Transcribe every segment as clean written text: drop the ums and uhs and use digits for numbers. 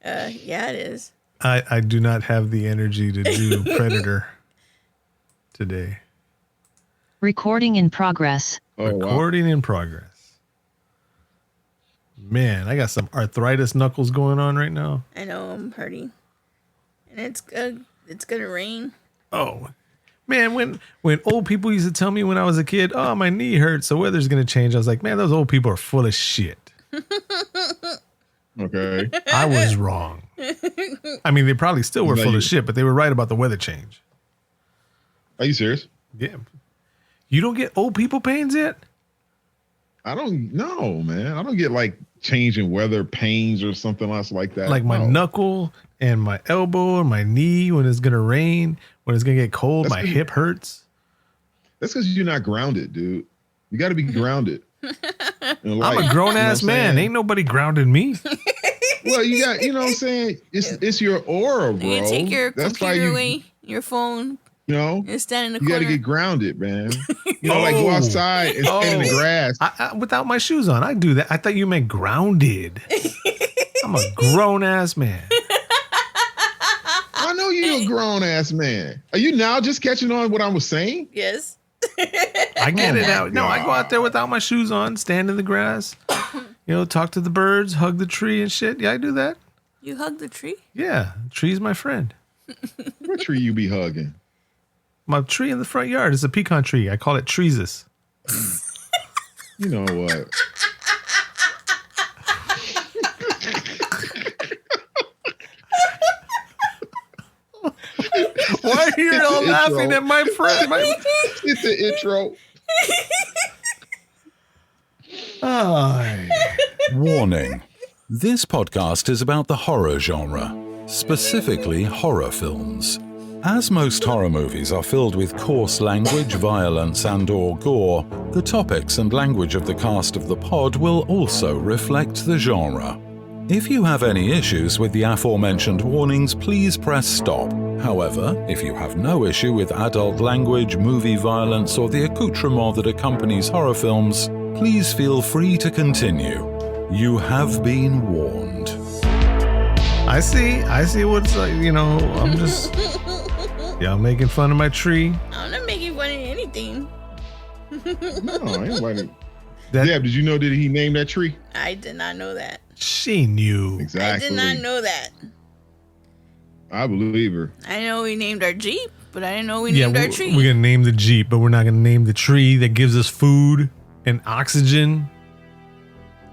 Yeah, it is. I do not have the energy to do Predator today. Recording in progress. Oh, Recording in progress. Man, I got some arthritis knuckles going on right now. I know I'm hurting, and it's gonna rain. Oh, man, when old people used to tell me when I was a kid, oh, my knee hurts, the weather's gonna change. I was like, man, those old people are full of shit. Okay. I was wrong. I mean, they probably still were full of shit, but they were right about the weather change. Are you serious? Yeah. You don't get old people pains yet? I don't know, man. I don't get like changing weather pains or something else like that. Like my knuckle and my elbow and my knee when it's gonna rain, when it's gonna get cold, my hip hurts. That's because you're not grounded, dude. You got to be grounded. I'm a grown ass man. Ain't nobody grounded me. Well, you got, you know what I'm saying? It's your aura, bro. You take your That's computer away, your phone. You know, and stand in the corner. You got to get grounded, man. You know, like go outside and stand in the grass. I, without my shoes on, I do that. I thought you meant grounded. I'm a grown ass man. I know you're a grown ass man. Are you now just catching on what I was saying? Yes. I get it now. No, I go out there without my shoes on, stand in the grass, you know, talk to the birds, hug the tree and shit. Yeah, I do that. You hug the tree? Yeah, the tree's my friend. What tree you be hugging? My tree in the front yard is a pecan tree. I call it Treesus. You know what? Why are you all laughing at my friend? It's the intro. Warning. This podcast is about the horror genre, specifically horror films. As most horror movies are filled with coarse language, violence, and/or gore, the topics and language of the cast of the pod will also reflect the genre. If you have any issues with the aforementioned warnings, please press stop. However, if you have no issue with adult language, movie violence, or the accoutrement that accompanies horror films, please feel free to continue. You have been warned. I see what's like, you know, I'm just, y'all making fun of my tree. I'm not making fun of anything. No, anybody. Deb, did you know that he named that tree? I did not know that. She knew. Exactly. I did not know that. I believe her. I know we named our Jeep, but I didn't know we named our tree. We're going to name the Jeep, but we're not going to name the tree that gives us food and oxygen.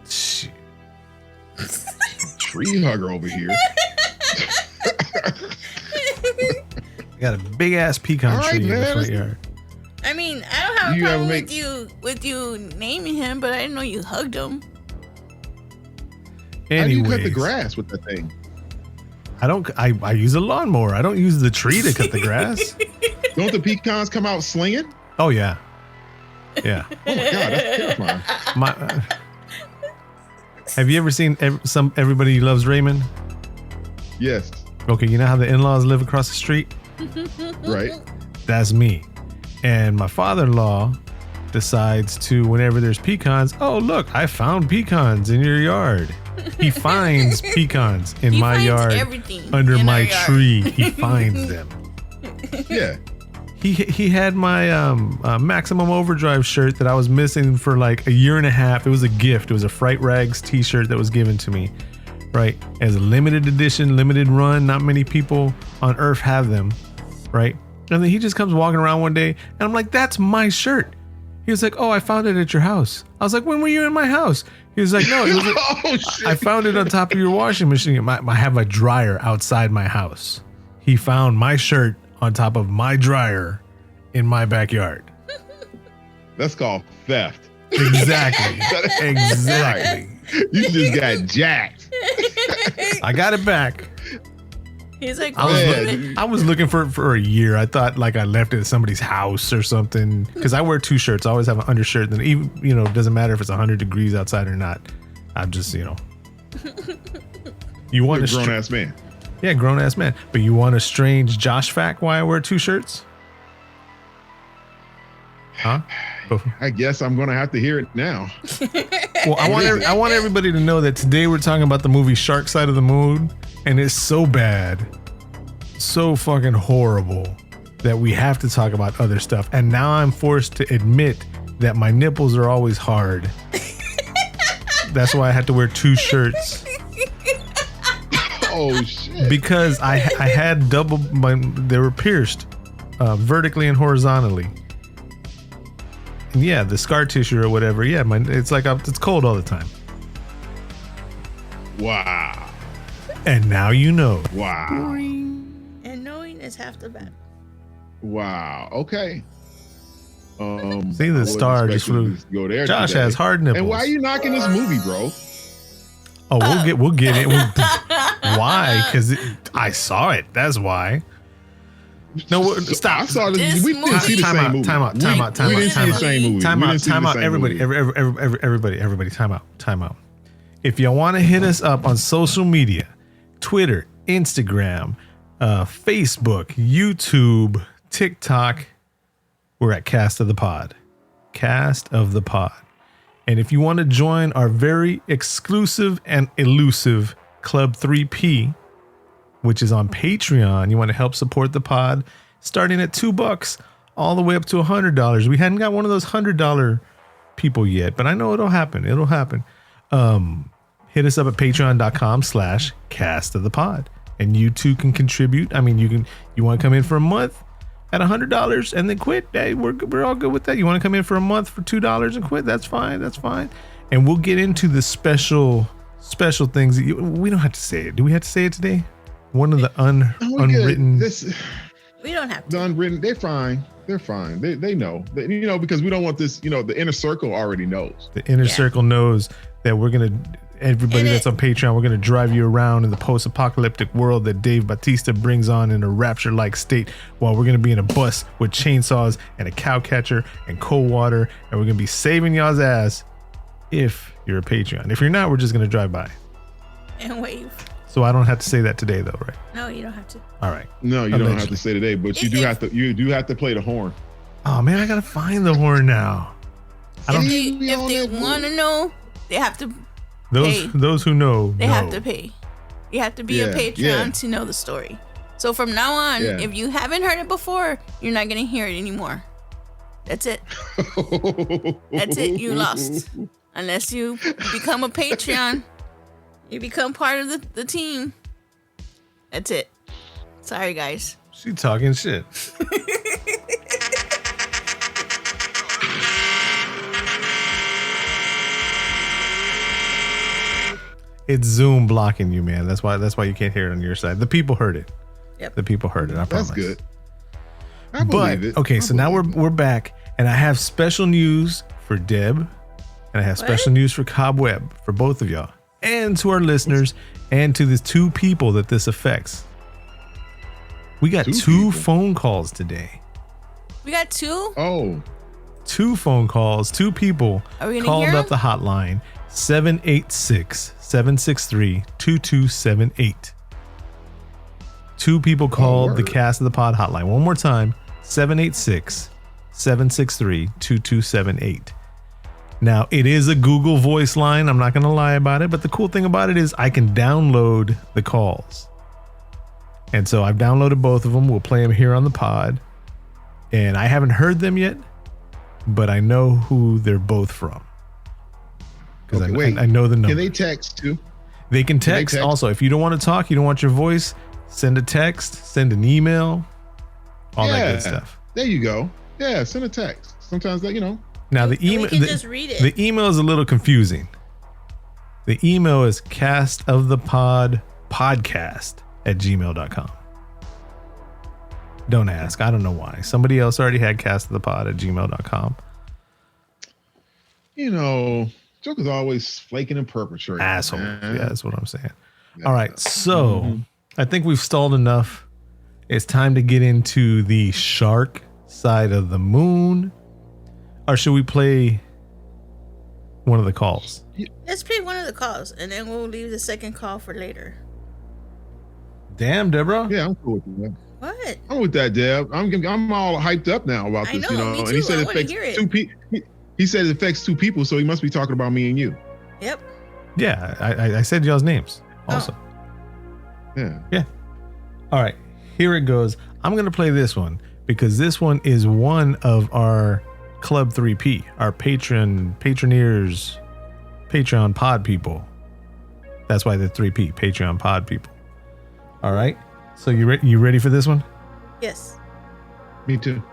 Shit. Tree hugger over here. I got a big ass pecan tree in the front yard. I mean, I don't have a problem with you naming him, but I didn't know you hugged him. Anyways. How do you cut the grass with that thing? I use a lawnmower. I don't use the tree to cut the grass. Don't the pecans come out slinging? Oh, yeah. Yeah. Oh, my God. That's terrifying. Have you ever seen Everybody Loves Raymond? Yes. Okay, you know how the in-laws live across the street? Right. That's me. And my father-in-law decides to, whenever there's pecans, oh, look, I found pecans in your yard. He finds pecans in my yard under my tree. He finds them. Yeah. He had my Maximum Overdrive shirt that I was missing for like a year and a half. It was a gift. It was a Fright Rags t-shirt that was given to me, right? As a limited edition, limited run. Not many people on earth have them, right? And then he just comes walking around one day and I'm like, that's my shirt. He was like, oh, I found it at your house. I was like, when were you in my house? He was like, no, it was I found it on top of your washing machine. I have a dryer outside my house. He found my shirt on top of my dryer in my backyard. That's called theft. Exactly. Exactly. You just got jacked. I got it back. He's like, I was looking for a year. I thought like I left it at somebody's house or something. Because I wear two shirts. I always have an undershirt. Then even, you know, it doesn't matter if it's 100 degrees outside or not. I'm just, you know. You want a grown ass man. Yeah, grown ass man. But you want a strange Josh fact why I wear two shirts? Huh? I guess I'm gonna have to hear it now. Well, I want everybody to know that today we're talking about the movie Shark Side of the Moon, And it's so bad, so fucking horrible that we have to talk about other stuff. And now I'm forced to admit that my nipples are always hard. That's why I had to wear 2 shirts. Oh shit! Because I had they were pierced vertically and horizontally. And yeah, the scar tissue or whatever. Yeah, it's like it's cold all the time. Wow. And now you know. Wow. And knowing is half the battle. Wow. Okay. See, the star just flew. Go there. Josh today. has hard nipples. And why are you knocking this movie, bro? Oh, we'll get it. Why? Because I saw it. That's why. No, stop. I saw this. We didn't see the same movie. Time out. We didn't see the same movie. Time out. Everybody. Time out. If y'all want to hit us up on social media, Twitter, Instagram, Facebook, YouTube, TikTok, we're at Cast of the Pod. Cast of the Pod. And if you want to join our very exclusive and elusive Club 3P, which is on Patreon, you want to help support the pod, starting at $2 all the way up to $100. We hadn't got one of those $100 people yet, but I know it'll happen. It'll happen. Hit us up at patreon.com/cast of the pod. And you too can contribute. I mean, you want to come in for a month at $100 and then quit? Hey, we're all good with that. You want to come in for a month for $2 and quit? That's fine. And we'll get into the special things that we don't have to say it. Do we have to say it today? One of the unwritten. We don't have to. The unwritten. They're fine. They know. Because we don't want this. The inner circle already knows. The inner circle knows that we're gonna. Everybody that's on Patreon, we're going to drive you around in the post-apocalyptic world that Dave Bautista brings on in a rapture-like state, while we're going to be in a bus with chainsaws and a cow catcher and cold water, and we're going to be saving y'all's ass if you're a Patreon. If you're not, we're just going to drive by. And wave. So I don't have to say that today, though, right? No, you don't have to. All right. No, you don't have to say today, but you do have to play the horn. Oh, man, I got to find the horn now. If they want to know, they have to. Those who know, they have to pay. You have to be a Patreon to know the story. So from now on, if you haven't heard it before, you're not going to hear it anymore. That's it. That's it. You lost. Unless you become a Patreon, you become part of the team. That's it. Sorry, guys. She talking shit. It's Zoom blocking you, man. That's why you can't hear it on your side. The people heard it. Yep. The people heard it. I promise. That's good. I believe it. Okay, so now we're back, and I have special news for Deb, and I have special news for Cobweb, for both of y'all, and to our listeners, and to the 2 people that this affects. We got 2 phone calls today. We got 2? Oh. 2 phone calls. 2 people called up the hotline. 786-763-2278. 2 people called the Cast of the Pod hotline. One more time, 786-763-2278. Now, it is a Google Voice line. I'm not going to lie about it, but the cool thing about it is I can download the calls. And so I've downloaded both of them. We'll play them here on the pod. And I haven't heard them yet, but I know who they're both from. Because I know the number. Can they text too? They can text also. If you don't want to talk, you don't want your voice, send a text, send an email, all that good stuff. There you go. Yeah, send a text. Sometimes that, Now the email, just read it. The email is a little confusing. The email is castofthepodpodcast@gmail.com. Don't ask. I don't know why. Somebody else already had castofthepod@gmail.com. Joker's always flaking and perpetrating. Asshole. Yeah, that's what I'm saying. All right. So I think we've stalled enough. It's time to get into the shark side of the moon. Or should we play one of the calls? Let's play one of the calls, and then we'll leave the second call for later. Damn, Deborah. Yeah, I'm cool with that. What? I'm with that, Deb. I'm all hyped up now about this. I know, me too. And he said I it want to affects hear it. 2 people. He said it affects 2 people, so he must be talking about me and you. Yep. Yeah, I said y'all's names also. Yeah. All right. Here it goes. I'm going to play this one because this one is one of our Club 3P, our Patreon pod people. That's why they're 3P, Patreon pod people. All right. So you ready for this one? Yes. Me too.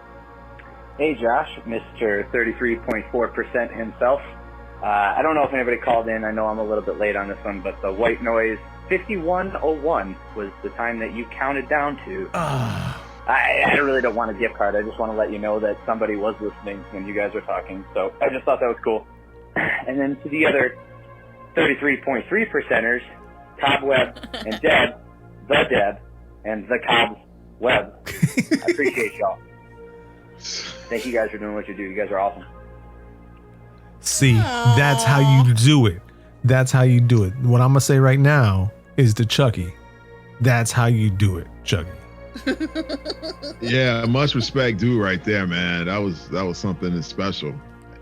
Hey, Josh, Mr. 33.4% himself. I don't know if anybody called in. I know I'm a little bit late on this one, but the White Noise 5101 was the time that you counted down to. I really don't want a gift card. I just want to let you know that somebody was listening when you guys were talking. So I just thought that was cool. And then to the other 33.3%ers, Cobweb and Deb, the Deb, and the Cobs Web. I appreciate y'all. Thank you guys for doing what you do. You guys are awesome. See, that's how you do it. That's how you do it. What I'm going to say right now is to Chucky. That's how you do it, Chucky. Yeah, much respect due right there, man. That was something special.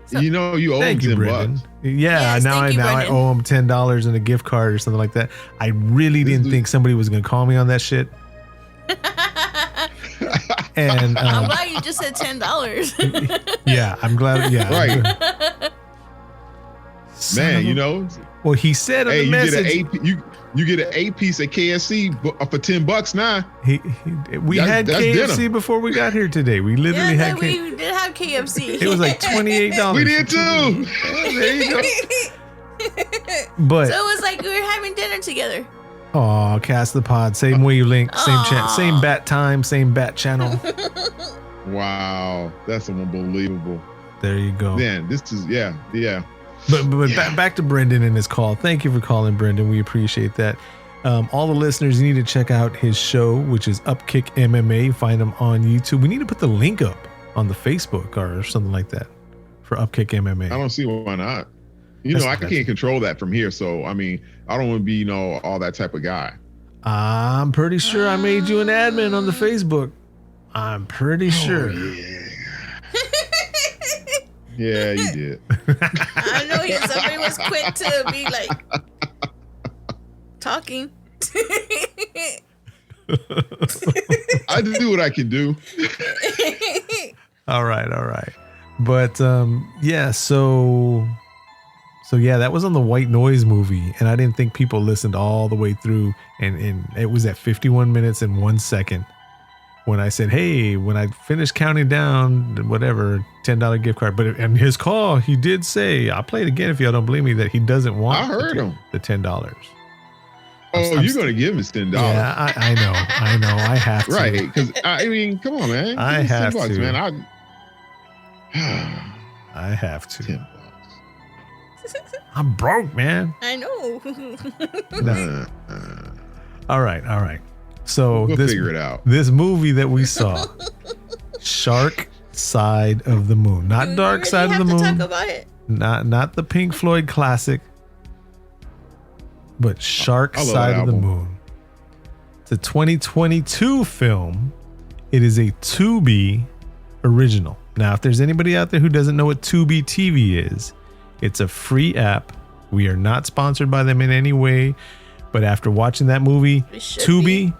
You know, you owe him $10. Yeah, yes, now I owe him $10 in a gift card or something like that. I really didn't think somebody was going to call me on that shit. And I'm glad you just said $10. Yeah, I'm glad. Yeah, right. Man, you know. Well, he said on the message. You get an 8-piece at KFC for $10 now. We had KFC dinner before we got here today. We literally had. We did have KFC. It was like $28. We did too. Oh, there you go. But so it was like we were having dinner together. Oh, Cast the Pod, same wavelength, same chat, same bat time, same bat channel. Wow, that's unbelievable. There you go. Man, this is yeah. But back to Brendan and his call. Thank you for calling, Brendan. We appreciate that. All the listeners, you need to check out his show, which is Upkick MMA. Find him on YouTube. We need to put the link up on the Facebook or something like that for Upkick MMA. I don't see why not. I can't control that from here. So, I mean, I don't want to be, all that type of guy. I'm pretty sure I made you an admin on the Facebook. I'm pretty sure. Yeah. Yeah, you did. I know somebody was quick to be like talking. I do what I can do. All right. But yeah, so yeah, that was on the White Noise movie, and I didn't think people listened all the way through, and it was at 51 minutes and 1 second when I said, hey, when I finish counting down, whatever, $10 gift card. But in his call, he did say, I'll play it again if y'all don't believe me, that he doesn't want I heard him. The $10. Oh, you're going to give him his $10. Yeah, I know. I have to. Right, because, I mean, come on, man. I have $10, to. Man. I have to. $10. I'm broke, man. I know. All right. So we'll figure it out. This movie that we saw, Shark Side of the Moon, not Dark Side of the Moon. Talk about it. Not the Pink Floyd classic, but Shark Side of the Moon. It's a 2022 film. It is a Tubi original. Now, if there's anybody out there who doesn't know what Tubi TV is, it's a free app. We are not sponsored by them in any way, but after watching that movie, Tubi,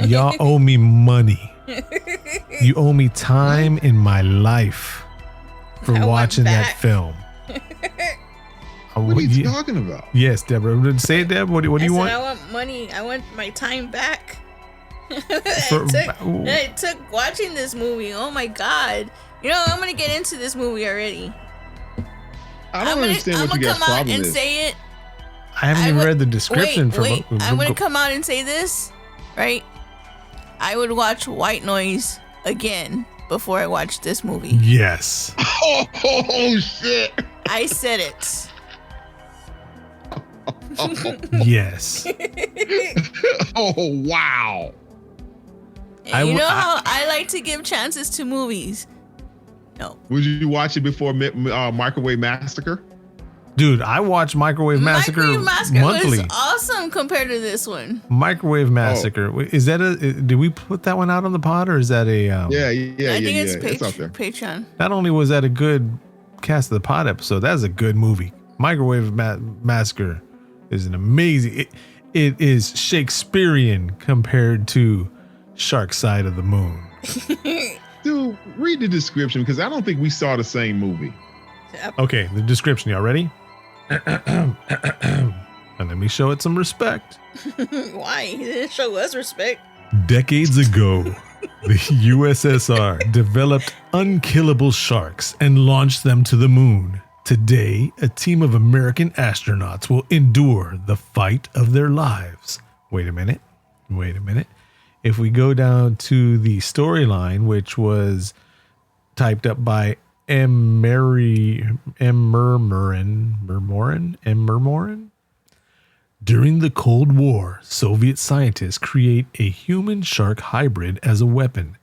y'all owe me money. You owe me time in my life for watching that film. What are you talking about? Yes, Deborah. Say it, Deb. What do you want? I want money. I want my time back. It took watching this movie. Oh my God. I'm going to get into this movie already. I don't understand what you guys' problem is. I'm going to come out and say it. I haven't even read the description. Wait. I'm going to come out and say this, right? I would watch White Noise again before I watched this movie. Yes. Oh shit. I said it. Yes. Oh, wow. And how I like to give chances to movies. No. Would you watch it before Microwave Massacre? Dude, I watch Microwave Massacre monthly. Was awesome compared to this one. Microwave Massacre. Is that did we put that one out on the pod, or is that a Yeah. I think it's out there. Patreon. Not only was that a good Cast of the Pod episode, that is a good movie. Microwave Massacre is an amazing. it is Shakespearean compared to Shark Side of the Moon. Dude, read the description because I don't think we saw the same movie. Okay, the description. Y'all ready? And let me show it some respect. Why? He didn't show us respect. Decades ago, the USSR developed unkillable sharks and launched them to the moon. Today, a team of American astronauts will endure the fight of their lives. Wait a minute. If we go down to the storyline, which was typed up by M. Murmurin. During the Cold War, Soviet scientists create a human-shark hybrid as a weapon.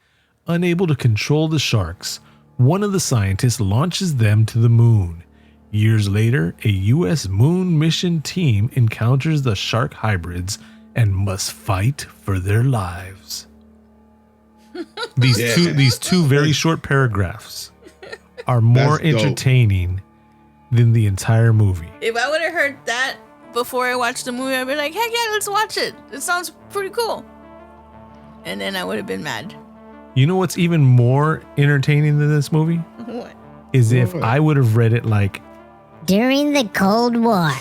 Unable to control the sharks, one of the scientists launches them to the moon. Years later, a U.S. moon mission team encounters the shark hybrids and must fight for their lives. These two very short paragraphs are more entertaining than the entire movie. If I would have heard that before I watched the movie, I'd be like, heck yeah, let's watch it. It sounds pretty cool. And then I would have been mad. You know what's even more entertaining than this movie? What? Is if I would have read it like, during the Cold War,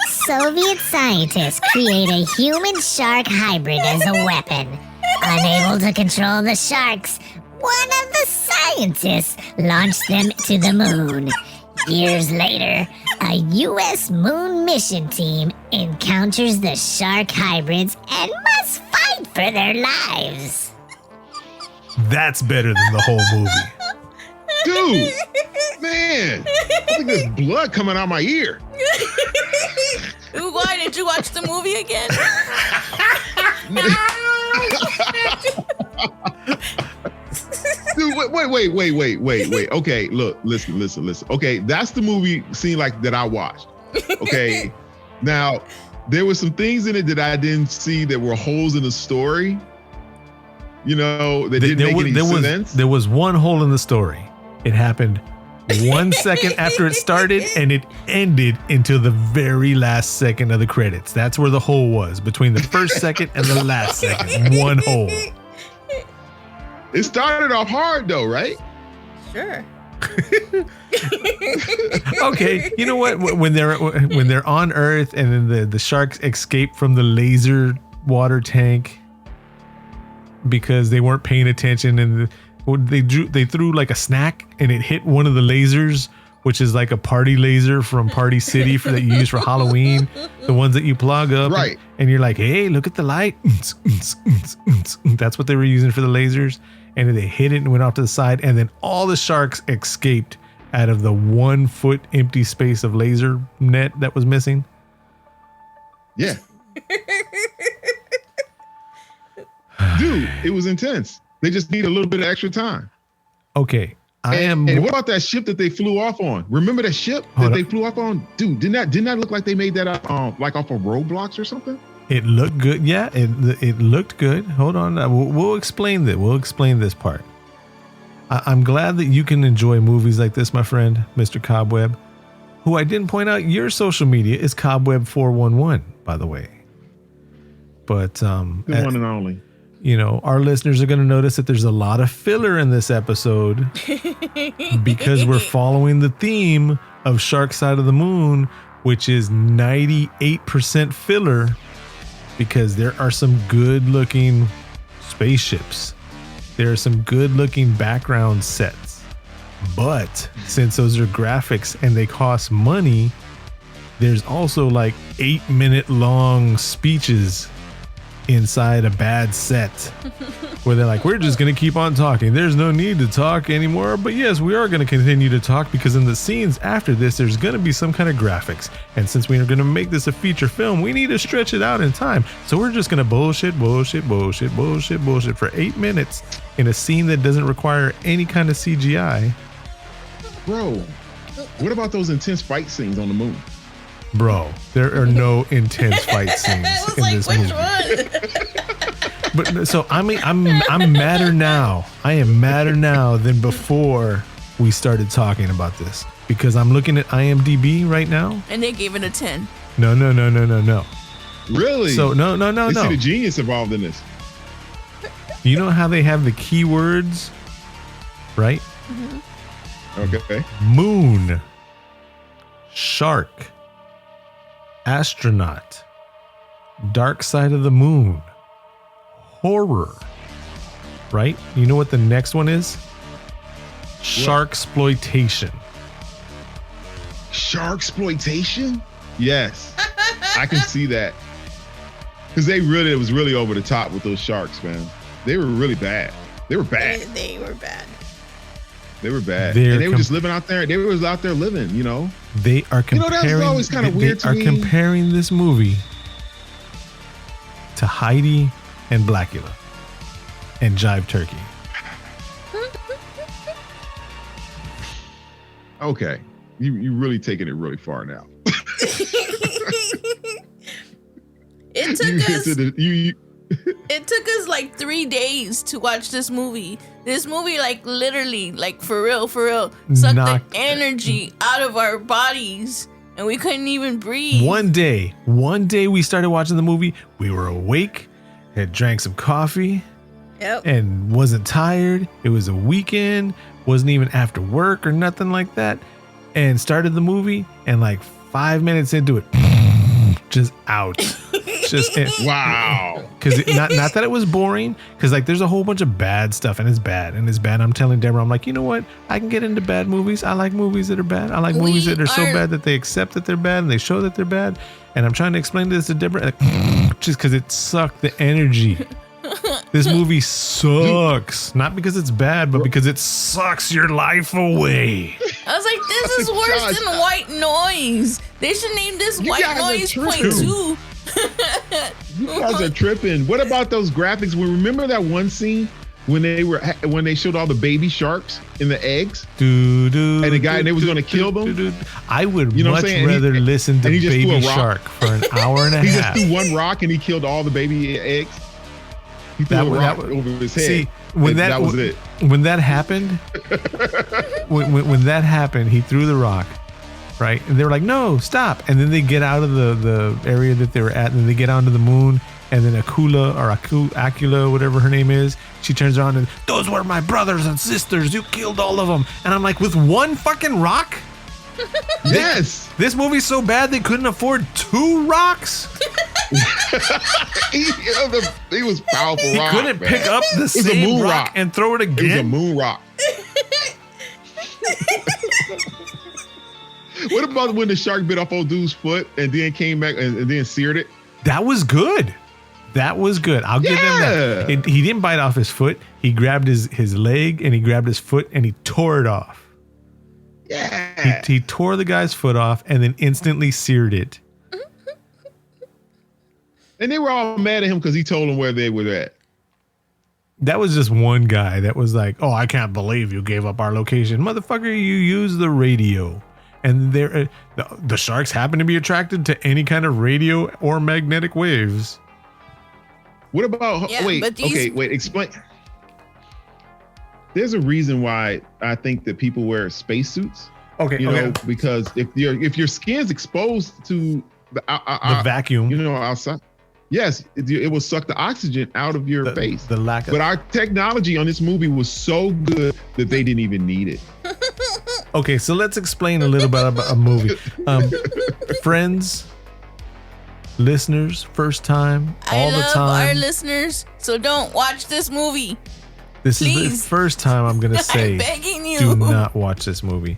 Soviet scientists create a human-shark hybrid as a weapon. Unable to control the sharks, one of the scientists launched them to the moon. Years later, a U.S. moon mission team encounters the shark hybrids and must fight for their lives. That's better than the whole movie. Dude, man, I think there's blood coming out my ear. Why did you watch the movie again? Dude, wait. Okay, look, listen. Okay, that's the movie scene like that I watched. Okay, now there were some things in it that I didn't see that were holes in the story. You know, that didn't make any sense. There was one hole in the story. It happened 1 second after it started, and it ended until the very last second of the credits. That's where the hole was, between the first second and the last second. One hole. It started off hard though, right? Sure. Okay, you know what? When they're on Earth and then the sharks escape from the laser water tank because they weren't paying attention, and they threw like a snack and it hit one of the lasers, which is like a party laser from Party City that you use for Halloween, the ones that you plug up, right? And you're like, hey, look at the light. That's what they were using for the lasers. And they hit it and went off to the side, and then all the sharks escaped out of the 1 foot empty space of laser net that was missing. Yeah. Dude, it was intense. They just need a little bit of extra time. Okay. And what about that ship that they flew off on? Remember that ship that they flew off on? Dude, didn't that look like they made that like off of Roblox or something? It looked good. Yeah, it looked good. Hold on. We'll explain that. We'll explain this part. I'm glad that you can enjoy movies like this, my friend, Mr. Cobweb, who I didn't point out your social media is Cobweb411, by the way. But the one and only. You know, our listeners are going to notice that there's a lot of filler in this episode because we're following the theme of Shark Side of the Moon, which is 98% filler, because there are some good looking spaceships. There are some good looking background sets. But since those are graphics and they cost money, there's also like 8-minute long speeches inside a bad set where they're like, we're just going to keep on talking. There's no need to talk anymore. But yes, we are going to continue to talk because in the scenes after this, there's going to be some kind of graphics. And since we are going to make this a feature film, we need to stretch it out in time. So we're just going to bullshit for 8 minutes in a scene that doesn't require any kind of CGI. Bro, what about those intense fight scenes on the moon? Bro, there are no intense fight scenes in this movie. But so I'm madder now. I am madder now than before we started talking about this, because I'm looking at IMDb right now. And they gave it a 10. No. Really? So no. They see the genius involved in this. You know how they have the keywords, right? Mm-hmm. Okay. Moon, shark, astronaut, dark side of the moon, horror, right? You know what the next one is? Sharksploitation. Sharksploitation? Yes. I can see that. Because it was really over the top with those sharks, man. They were really bad. They were bad. They were bad. They were bad. And they were just living out there. They were out there living, you know. They are comparing. That's always kind of weird to me. They are comparing this movie to Heidi and Blackula and Jive Turkey. Okay. You really taking it really far now. It took us like 3 days to watch this movie. This movie, like literally, like for real, sucked the energy out of our bodies, and we couldn't even breathe. One day we started watching the movie. We were awake, had drank some coffee, and wasn't tired. It was a weekend, wasn't even after work or nothing like that, and started the movie, and like 5 minutes into it, just out. Wow. Because not that it was boring, because like there's a whole bunch of bad stuff, and it's bad. I'm telling Deborah, I'm like, you know what? I can get into bad movies. I like movies that are bad. I like movies that are so bad that they accept that they're bad and they show that they're bad. And I'm trying to explain this to Deborah, like, just because it sucked the energy. This movie sucks. Not because it's bad, but because it sucks your life away. I was like, this is worse than White Noise. They should name this White Noise .2. You guys are tripping. What about those graphics? Remember that one scene when they showed all the baby sharks in the eggs, and the guy and they was going to kill them? I would much rather listen to Baby Shark for an hour and a half. He just threw one rock and he killed all the baby eggs. He threw a rock over his head. See, that was it. When that happened, when that happened, he threw the rock. Right, and they were like, "No, stop!" And then they get out of the area that they were at, and then they get onto the moon. And then Acula, whatever her name is, she turns around and, "Those were my brothers and sisters. You killed all of them." And I'm like, with one fucking rock? Yes. This movie's so bad they couldn't afford 2 rocks. He was powerful. He couldn't pick up the same rock and throw it again. It was a moon rock. What about when the shark bit off old dude's foot and then came back and then seared it? That was good. I'll give him that. He didn't bite off his foot. He grabbed his leg and he grabbed his foot and he tore it off. Yeah. He tore the guy's foot off and then instantly seared it. And they were all mad at him because he told them where they were at. That was just one guy that was like, "Oh, I can't believe you gave up our location. Motherfucker, you use the radio." And the sharks happen to be attracted to any kind of radio or magnetic waves. What about explain. There's a reason why I think that people wear spacesuits. Okay, because if your skin's exposed to the vacuum, outside, yes, it will suck the oxygen out of your face. But our technology on this movie was so good that they didn't even need it. Okay, so let's explain a little bit about a movie. Friends, listeners, first time, all the time. I love our listeners, so don't watch this movie. This is the first time I'm going to say, I'm begging you. Do not watch this movie.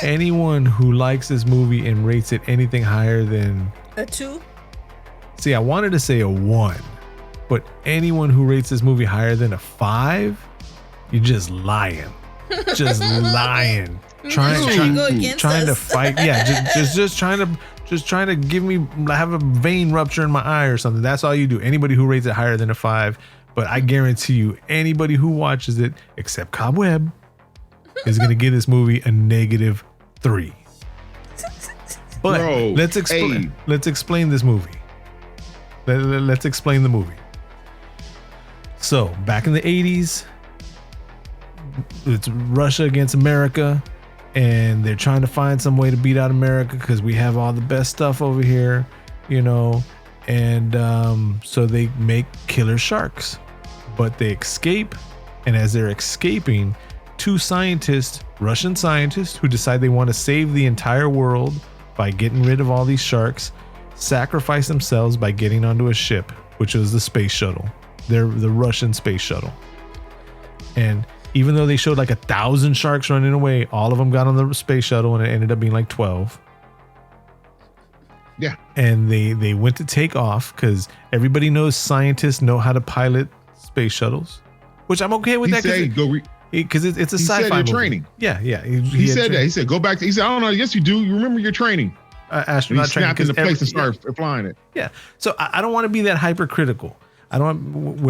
Anyone who likes this movie and rates it anything higher than a 2? See, I wanted to say a 1, but anyone who rates this movie higher than a 5, you're just lying. Just lying. Trying to fight. Yeah, just trying to give me have a vein rupture in my eye or something. That's all you do. Anybody who rates it higher than a 5, but I guarantee you, anybody who watches it, except Cobweb, is gonna give this movie a -3. But Bro, let's explain this movie. Let's explain the movie. So back in the 80s, it's Russia against America, and they're trying to find some way to beat out America because we have all the best stuff over here, And so they make killer sharks, but they escape. And as they're escaping, two scientists, Russian scientists, who decide they want to save the entire world by getting rid of all these sharks, sacrifice themselves by getting onto a ship, which was the space shuttle. They're the Russian space shuttle. And even though they showed like 1,000 sharks running away, all of them got on the space shuttle, and it ended up being like 12. Yeah. And they went to take off because everybody knows scientists know how to pilot space shuttles, which I'm okay with that because it's a sci-fi movie. Training. Yeah. He said that. He said, go back. He said, I don't know. Yes, you do. You remember your training. Astronaut training. Snapped into place and started flying it. Yeah. So I don't want to be that hypercritical. I don't want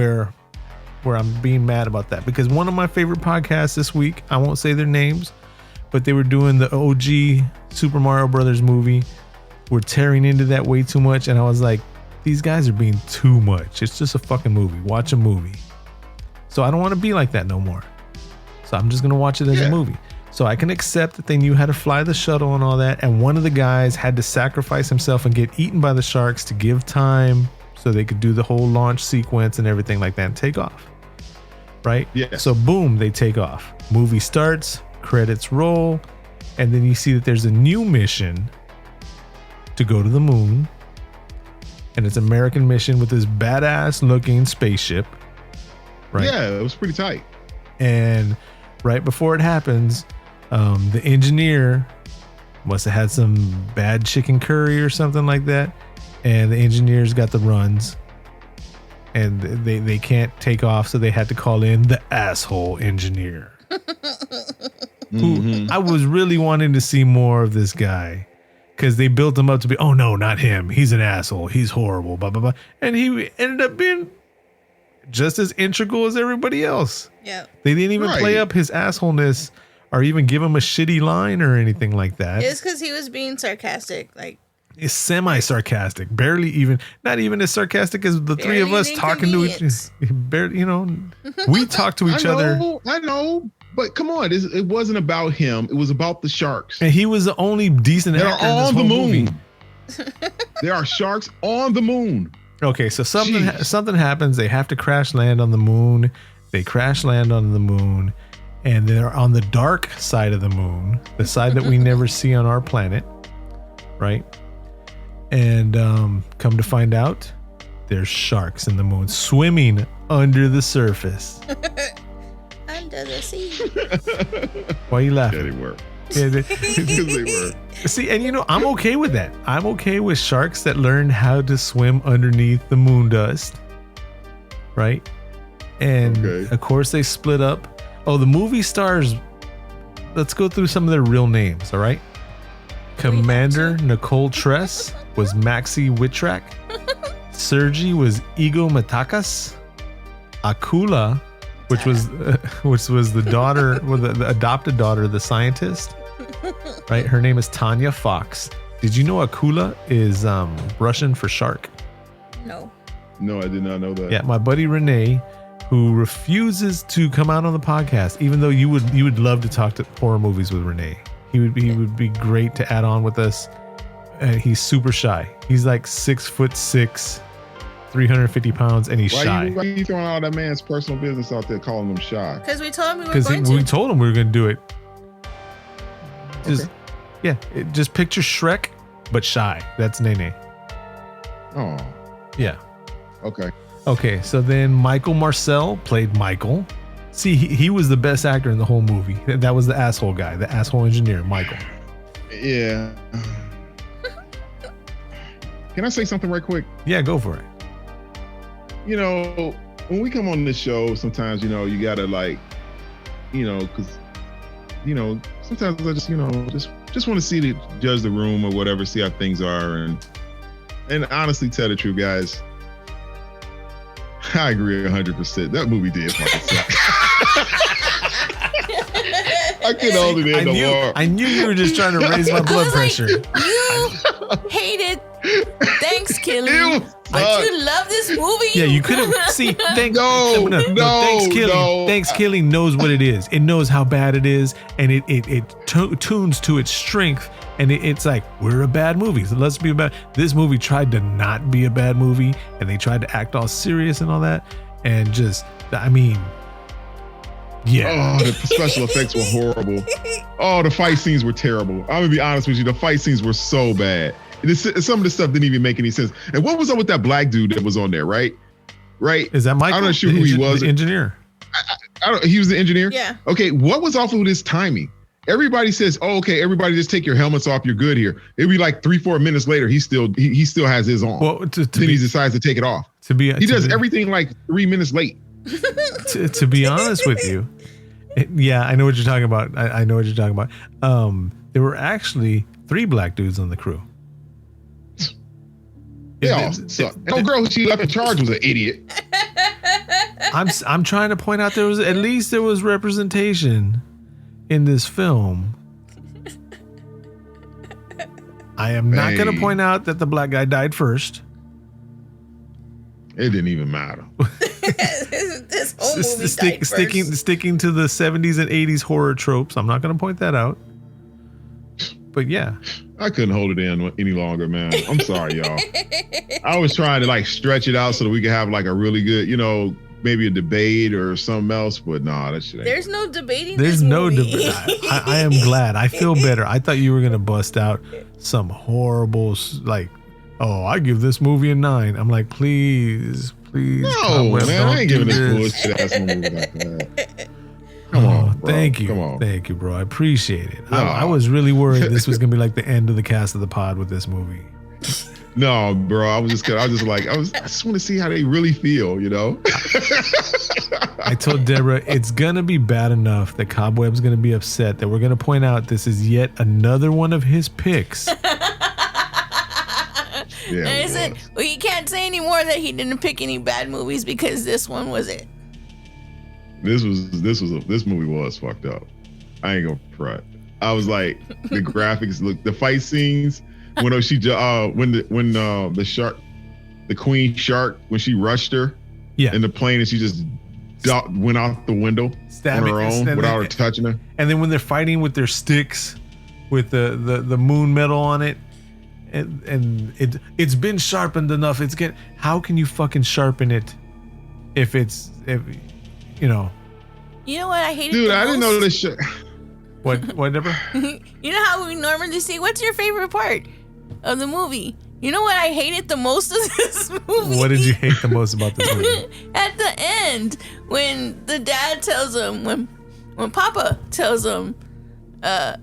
where I'm being mad about that, because one of my favorite podcasts this week, I won't say their names, but they were doing the OG Super Mario Brothers movie. We're tearing into that way too much. And I was like, these guys are being too much. It's just a fucking movie. Watch a movie. So I don't want to be like that no more. So I'm just going to watch it as a movie. So I can accept that they knew how to fly the shuttle and all that. And one of the guys had to sacrifice himself and get eaten by the sharks to give time so they could do the whole launch sequence and everything like that and take off. Right? Yeah. So boom, they take off. Movie starts, credits roll, and then you see that there's a new mission to go to the moon. And it's an American mission with this badass looking spaceship. Right? Yeah, it was pretty tight. And right before it happens, the engineer must have had some bad chicken curry or something like that. And the engineers got the runs. And they can't take off, so they had to call in the asshole engineer. Who I was really wanting to see more of this guy, because they built him up to be, oh no, not him. He's an asshole. He's horrible. Blah, blah, blah. And he ended up being just as integral as everybody else. Yeah. They didn't even play up his assholeness or even give him a shitty line or anything like that. It's because he was being sarcastic. Like, it's semi-sarcastic, barely even, not even as sarcastic as the three of us talking to each other. Barely, we talk to each other. I know, but come on, it wasn't about him. It was about the sharks. And he was the only decent actor in this whole movie. There are sharks on the moon. Okay, so something happens. They have to crash land on the moon. They crash land on the moon, and they're on the dark side of the moon, the side that we never see on our planet, right? And come to find out, there's sharks in the moon swimming under the surface. Under the sea. Why are you laughing? Yeah, they were. Yeah, Because they were. See, and I'm okay with that. I'm okay with sharks that learn how to swim underneath the moon dust, right? And of course they split up. Oh, the movie stars. Let's go through some of their real names, all right? Commander Nicole Tress was Maxie Wittrack. Sergi was Ego Matakas. Akula, which was the daughter, the adopted daughter of the scientist, right? Her name is Tanya Fox. Did you know Akula is Russian for shark? No. No, I did not know that. Yeah, my buddy Renee, who refuses to come out on the podcast, even though you would love to talk to horror movies with Renee. He would be great to add on with us. He's super shy. He's like 6'6", 350 pounds, and he's shy. Why are you throwing all that man's personal business out there, calling him shy? Because we told him we were going to. We told him we were going to do it. Just picture Shrek, but shy. That's Nene. Oh. Yeah. Okay. Okay, so then Michael Marcel played Michael. See, he was the best actor in the whole movie. That was the asshole guy, the asshole engineer, Michael. Yeah. Can I say something right quick? Yeah, go for it. When we come on this show, sometimes, you gotta because, sometimes I just want to see judge the room or whatever, see how things are. And honestly, tell the truth, guys. I agree 100%. That movie did fucking suck. I can't hold it in no more. I knew you were just trying to raise my blood pressure. You hated Thanksgiving. You love this movie? Yeah, you could have. See, Thanks Killing knows what it is. It knows how bad it is, and it tunes to its strength. And it's like, we're a bad movie, so let's be a bad. This movie tried to not be a bad movie, and they tried to act all serious and all that, and just, I mean, yeah. Oh, the special effects were horrible. Oh, the fight scenes were terrible. I'm gonna be honest with you, the fight scenes were so bad. Some of the stuff didn't even make any sense. And what was up with that black dude that was on there, right? Is that Michael? I'm not sure who he was. The engineer. He was the engineer? Yeah. Okay, what was off with his timing? Everybody says, "Oh, okay, everybody just take your helmets off. You're good here." It'd be like 3-4 minutes later, he still has his on. Well, then he decides to take it off. He does everything like 3 minutes late. To be honest with you, yeah, I know what you're talking about. I know what you're talking about. There were actually 3 black dudes on the crew. Yeah, no girl she left in charge was an idiot. I'm trying to point out there was representation in this film. I am not going to point out that the black guy died first. It didn't even matter. This whole movie died first. Sticking to the 70s and 80s horror tropes. I'm not going to point that out. But yeah. I couldn't hold it in any longer, man. I'm sorry, y'all. I was trying to like stretch it out so that we could have like a really good, maybe a debate or something else, but nah, that shit ain't. There's no debating. There's no debate. I am glad. I feel better. I thought you were gonna bust out some horrible like, oh, I give this movie a 9. I'm like, please. No, man, I ain't giving this bullshit ass movie like that. Come on, bro. Thank you, bro. I appreciate it. No. I was really worried this was gonna be like the end of the cast of the pod with this movie. No, bro. I just want to see how they really feel, I told Deborah it's gonna be bad enough that Cobweb's gonna be upset that we're gonna point out this is yet another one of his picks. Yeah, well, he can't say anymore that he didn't pick any bad movies because this one was it. This movie was fucked up. I ain't gonna front. I was like, the graphics look, the fight scenes when the shark, the queen shark, when she rushed her in the plane and she just went out the window on her own without her touching her. And then when they're fighting with their sticks with the moon metal on it, and it's been sharpened enough. How can you fucking sharpen it if you know? You know what I hated? Dude, I didn't know this shit. What, Deborah? You know how we normally see, what's your favorite part of the movie? You know what I hated the most of this movie? What did you hate the most about this movie? At the end, when the dad tells him, when Papa tells him that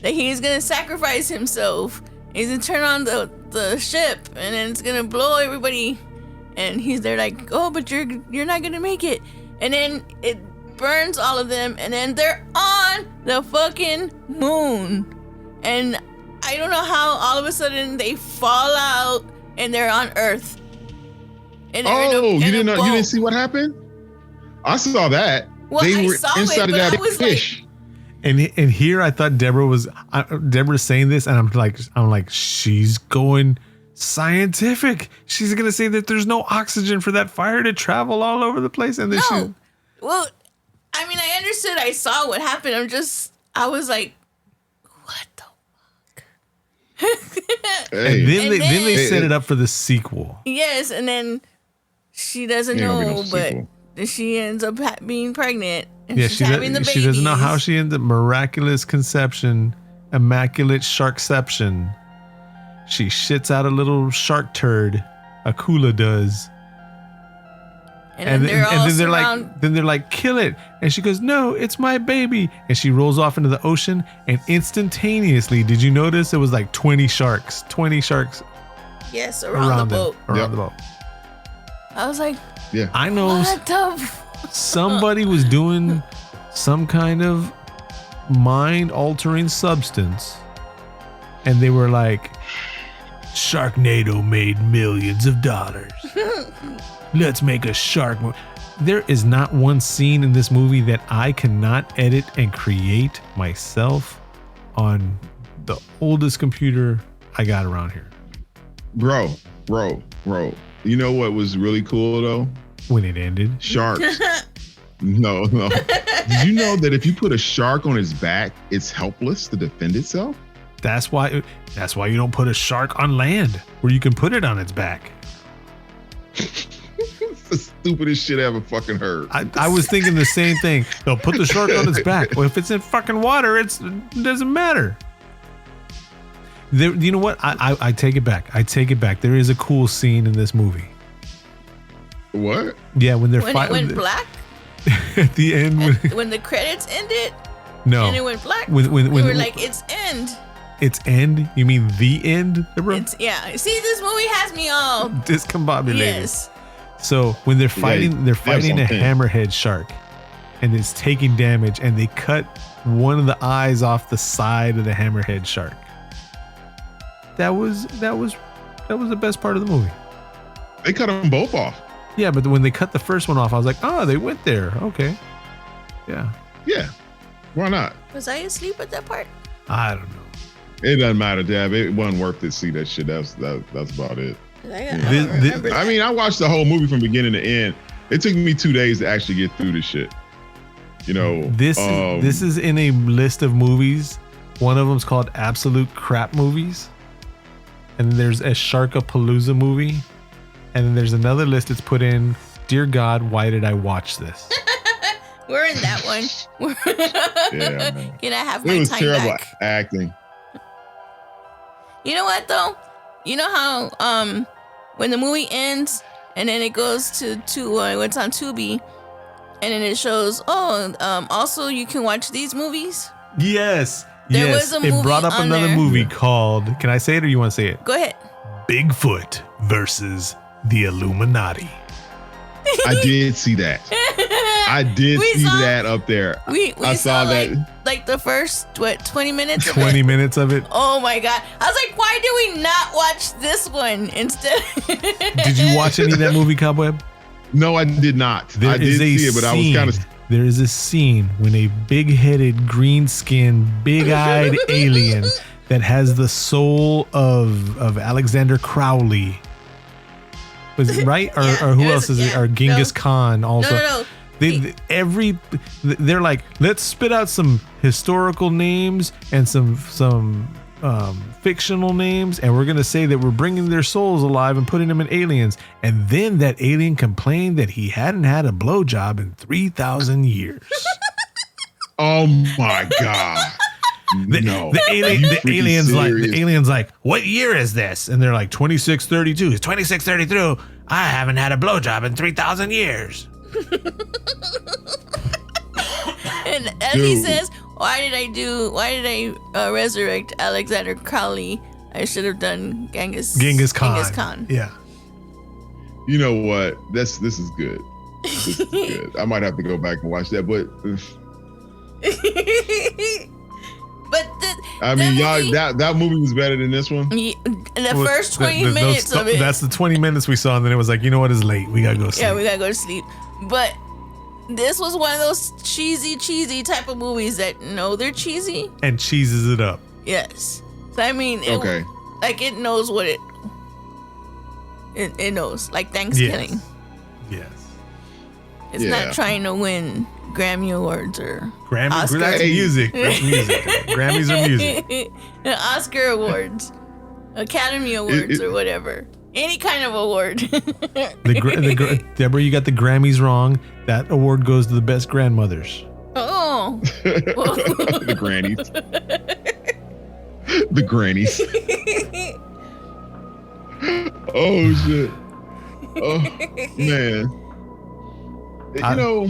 he's gonna sacrifice himself, he's gonna turn on the ship, and then it's gonna blow everybody, and he's there like, oh, but you're not gonna make it, and then it burns all of them, and then they're on the fucking moon, and I don't know how all of a sudden they fall out and they're on Earth. And you didn't see what happened? I saw that. Well, they were inside of that fish. And here I thought Deborah's saying this, and I'm like, she's going scientific. She's gonna say that there's no oxygen for that fire to travel all over the place, and then well, I mean, I understood. I saw what happened. I was like, what the fuck? And then they set it up for the sequel. Yes, and then she doesn't know, but she ends up being pregnant. And she's having the babies. She doesn't know how she ended up. Miraculous conception, immaculate sharkception. She shits out a little shark turd. Akula does. And then they're like, kill it. And she goes, no, it's my baby. And she rolls off into the ocean, and instantaneously, did you notice it was like 20 sharks? Yes, around the boat. Around the boat. I was like, yeah, I know. Somebody was doing some kind of mind-altering substance, and they were like, Sharknado made millions of dollars. Let's make a shark movie. There is not one scene in this movie that I cannot edit and create myself on the oldest computer I got around here. Bro. You know what was really cool though? When it ended. Sharks. No. Did you know that if you put a shark on its back, it's helpless to defend itself? That's why you don't put a shark on land where you can put it on its back. It's the stupidest shit I ever fucking heard. I was thinking the same thing. They'll put the shark on its back. Well, if it's in fucking water, it doesn't matter. You know what? I take it back. There is a cool scene in this movie. What? Yeah, when they're fighting. When it went black? At the end. When the credits ended? No. And it went black? We were like, it's end. It's end? You mean the end, bro? Yeah. See, this movie has me all discombobulated. Yes. So when they're fighting a hammerhead shark, and it's taking damage, and they cut one of the eyes off the side of the hammerhead shark. That was the best part of the movie. They cut them both off. Yeah, but when they cut the first one off, I was like, oh, they went there. Okay. Yeah. Yeah. Why not? Was I asleep at that part? I don't know. It doesn't matter, Dab. It wasn't worth it to see that shit. That's about it. I mean, I watched the whole movie from beginning to end. It took me 2 days to actually get through this shit. You know, this is in a list of movies. One of them's called Absolute Crap Movies. And then there's a Sharkapalooza movie. And then there's another list that's put in, Dear God, why did I watch this? We're in that one. Yeah, man. Can I have my time back? It was terrible acting. You know what, though? You know how when the movie ends and then it goes to what's on Tubi, and then it shows, also you can watch these movies? Yes. There was a movie it brought up another movie called, can I say it or you want to say it? Go ahead. Bigfoot versus the Illuminati. I did see that. I did see that up there. I saw that. Like the first 20 minutes of 20 minutes of it. Oh my God. I was like, why do we not watch this one instead? Did you watch any of that movie, Cobweb? No, I did not. I did see it, but I was kind of... There is a scene when a big-headed, green-skinned, big-eyed alien that has the soul of Alexander Crowley. Was it right? Or who else is it? Or Genghis Khan also. No. They're like, let's spit out some historical names and some fictional names, and we're gonna say that we're bringing their souls alive and putting them in aliens. And then that alien complained that he hadn't had a blowjob in 3,000 years. Oh my God. The alien's like, what year is this? And they're like, 2632. It's 2632. I haven't had a blowjob in 3,000 years. And as he says, why did I resurrect Alexander Crowley? I should have done Genghis Khan. Yeah. You know what? This is good. This is good. I might have to go back and watch that, but that movie was better than this one. The first 20 minutes of it. That's the 20 minutes we saw, and then it was like, you know what? It's late. We gotta go sleep. Yeah, we gotta go to sleep. But this was one of those cheesy type of movies that know they're cheesy and cheeses it up. Yes. So I mean, it knows what it knows, like Thanksgiving. Yes. It's not trying to win Grammy Awards or Oscar. That's music. That's music. Grammys are music. Oscar Awards, Academy Awards, or whatever. Any kind of award. Deborah, you got the Grammys wrong. That award goes to the best grandmothers. Oh. The grannies. The grannies. Oh, shit. Oh, man. You know,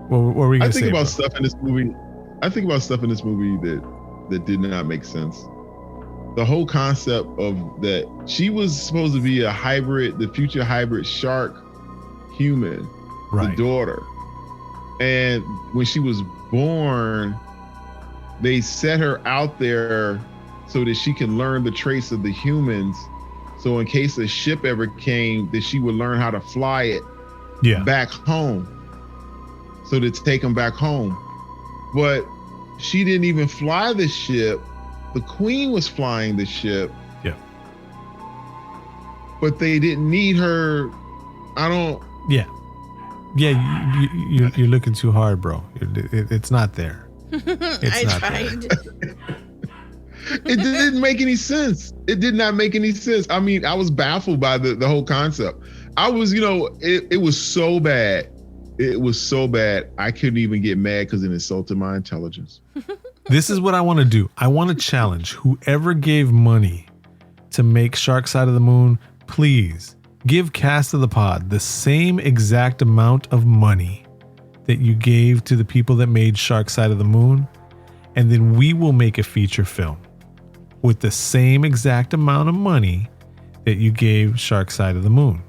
what were we going to say? I think about stuff in this movie that did not make sense. The whole concept of that she was supposed to be the future hybrid shark human, right. The daughter. And when she was born, they set her out there so that she can learn the traits of the humans. So in case a ship ever came, that she would learn how to fly it back home. So to take them back home. But she didn't even fly the ship. The queen was flying the ship. Yeah. but they didn't need her. I don't. Yeah. You're looking too hard, bro. It's not there. It's not tried. There. It didn't make any sense. It did not make any sense. I mean, I was baffled by the whole concept. I was, it was so bad. It was so bad. I couldn't even get mad because it insulted my intelligence. This is what I want to do. I want to challenge whoever gave money to make Shark Side of the Moon, please give Cast of the Pod the same exact amount of money that you gave to the people that made Shark Side of the Moon, and then we will make a feature film with the same exact amount of money that you gave Shark Side of the Moon.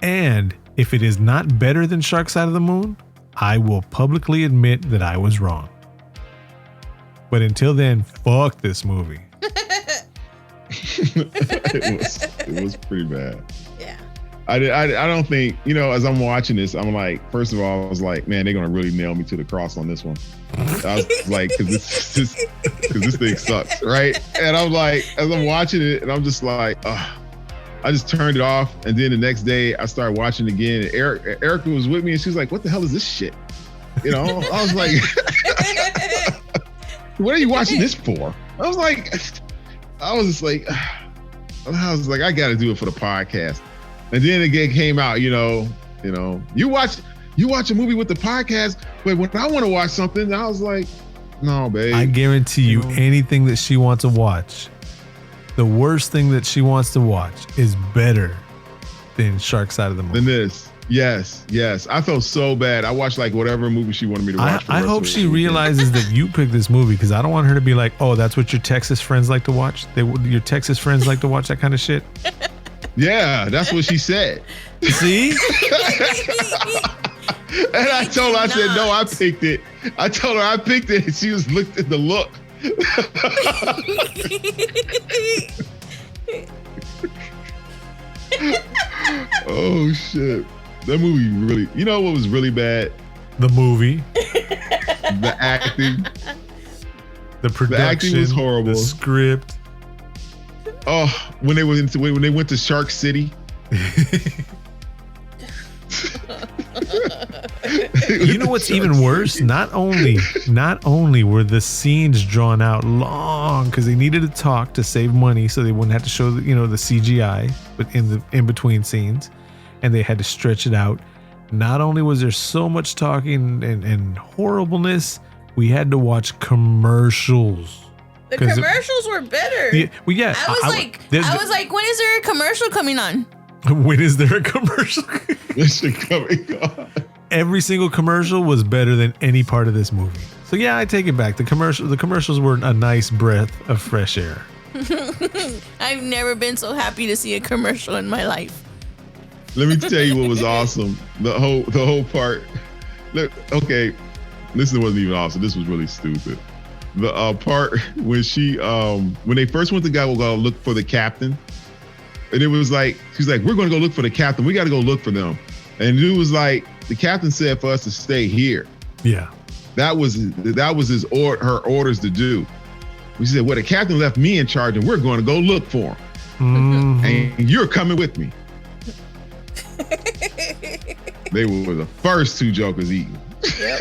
And if it is not better than Shark Side of the Moon, I will publicly admit that I was wrong. But until then, fuck this movie. It was pretty bad. Yeah. I don't think, as I'm watching this, I'm like, first of all, I was like, man, they're going to really nail me to the cross on this one. I was like, because this thing sucks, right? And I'm like, as I'm watching it, and I'm just like, I just turned it off. And then the next day, I started watching it again. And Erica was with me, and she was like, what the hell is this shit? I was like, what are you watching this for? I was just like, I got to do it for the podcast. And then it came out, you watch a movie with the podcast, but when I want to watch something, I was like, no, babe. I guarantee you anything that she wants to watch, the worst thing that she wants to watch is better than Shark Side of the Moon. Than this. Yes. I felt so bad. I watched like whatever movie she wanted me to watch. I hope she realizes that you picked this movie, because I don't want her to be like, oh, that's what your Texas friends like to watch? Your Texas friends like to watch that kind of shit? Yeah, that's what she said. See? And I told her, I said, no, I picked it. I told her I picked it, and she was looked at the look. Oh, shit. That movie really, you know what was really bad? The movie. The acting. The production. The acting was horrible. The script. Oh, when they went to Shark City. You know what's even worse? Not only were the scenes drawn out long because they needed to talk to save money, so they wouldn't have to show the CGI, but in between scenes, and they had to stretch it out. Not only was there so much talking and horribleness, we had to watch commercials. The commercials were better. Yeah. I was like, when is there a commercial coming on? When is there a commercial? Coming on. Every single commercial was better than any part of this movie. So yeah, I take it back. The commercials were a nice breath of fresh air. I've never been so happy to see a commercial in my life. Let me tell you what was awesome. The whole part. Look, okay, this wasn't even awesome. This was really stupid. The part when when they first went to go look for the captain, and it was like, she's like, we're going to go look for the captain. We got to go look for them. And the dude was like, the captain said for us to stay here. Yeah. That was her orders to do. She said, well, the captain left me in charge, and we're going to go look for him. Mm-hmm. And you're coming with me. They were the first two jokers eating. Yep.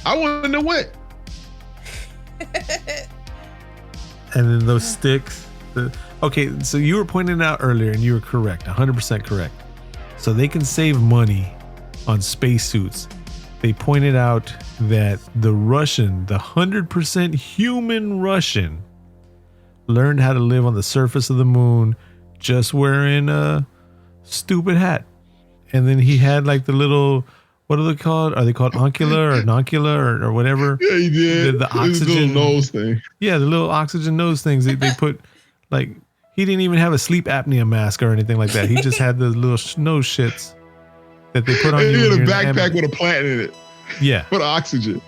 I want to know what. And then those sticks. Okay, so you were pointing out earlier, and you were correct, 100% correct. So they can save money on spacesuits. They pointed out that the 100% human Russian, learned how to live on the surface of the moon just wearing a stupid hat. And then he had like the little, what are they called? Are they called oncula or noncula or whatever? Yeah, he did. The oxygen little nose thing. Yeah, the little oxygen nose things they put, like, he didn't even have a sleep apnea mask or anything like that. He just had the little nose shits that they put on you. He had a backpack with a plant in it. Yeah. For the oxygen.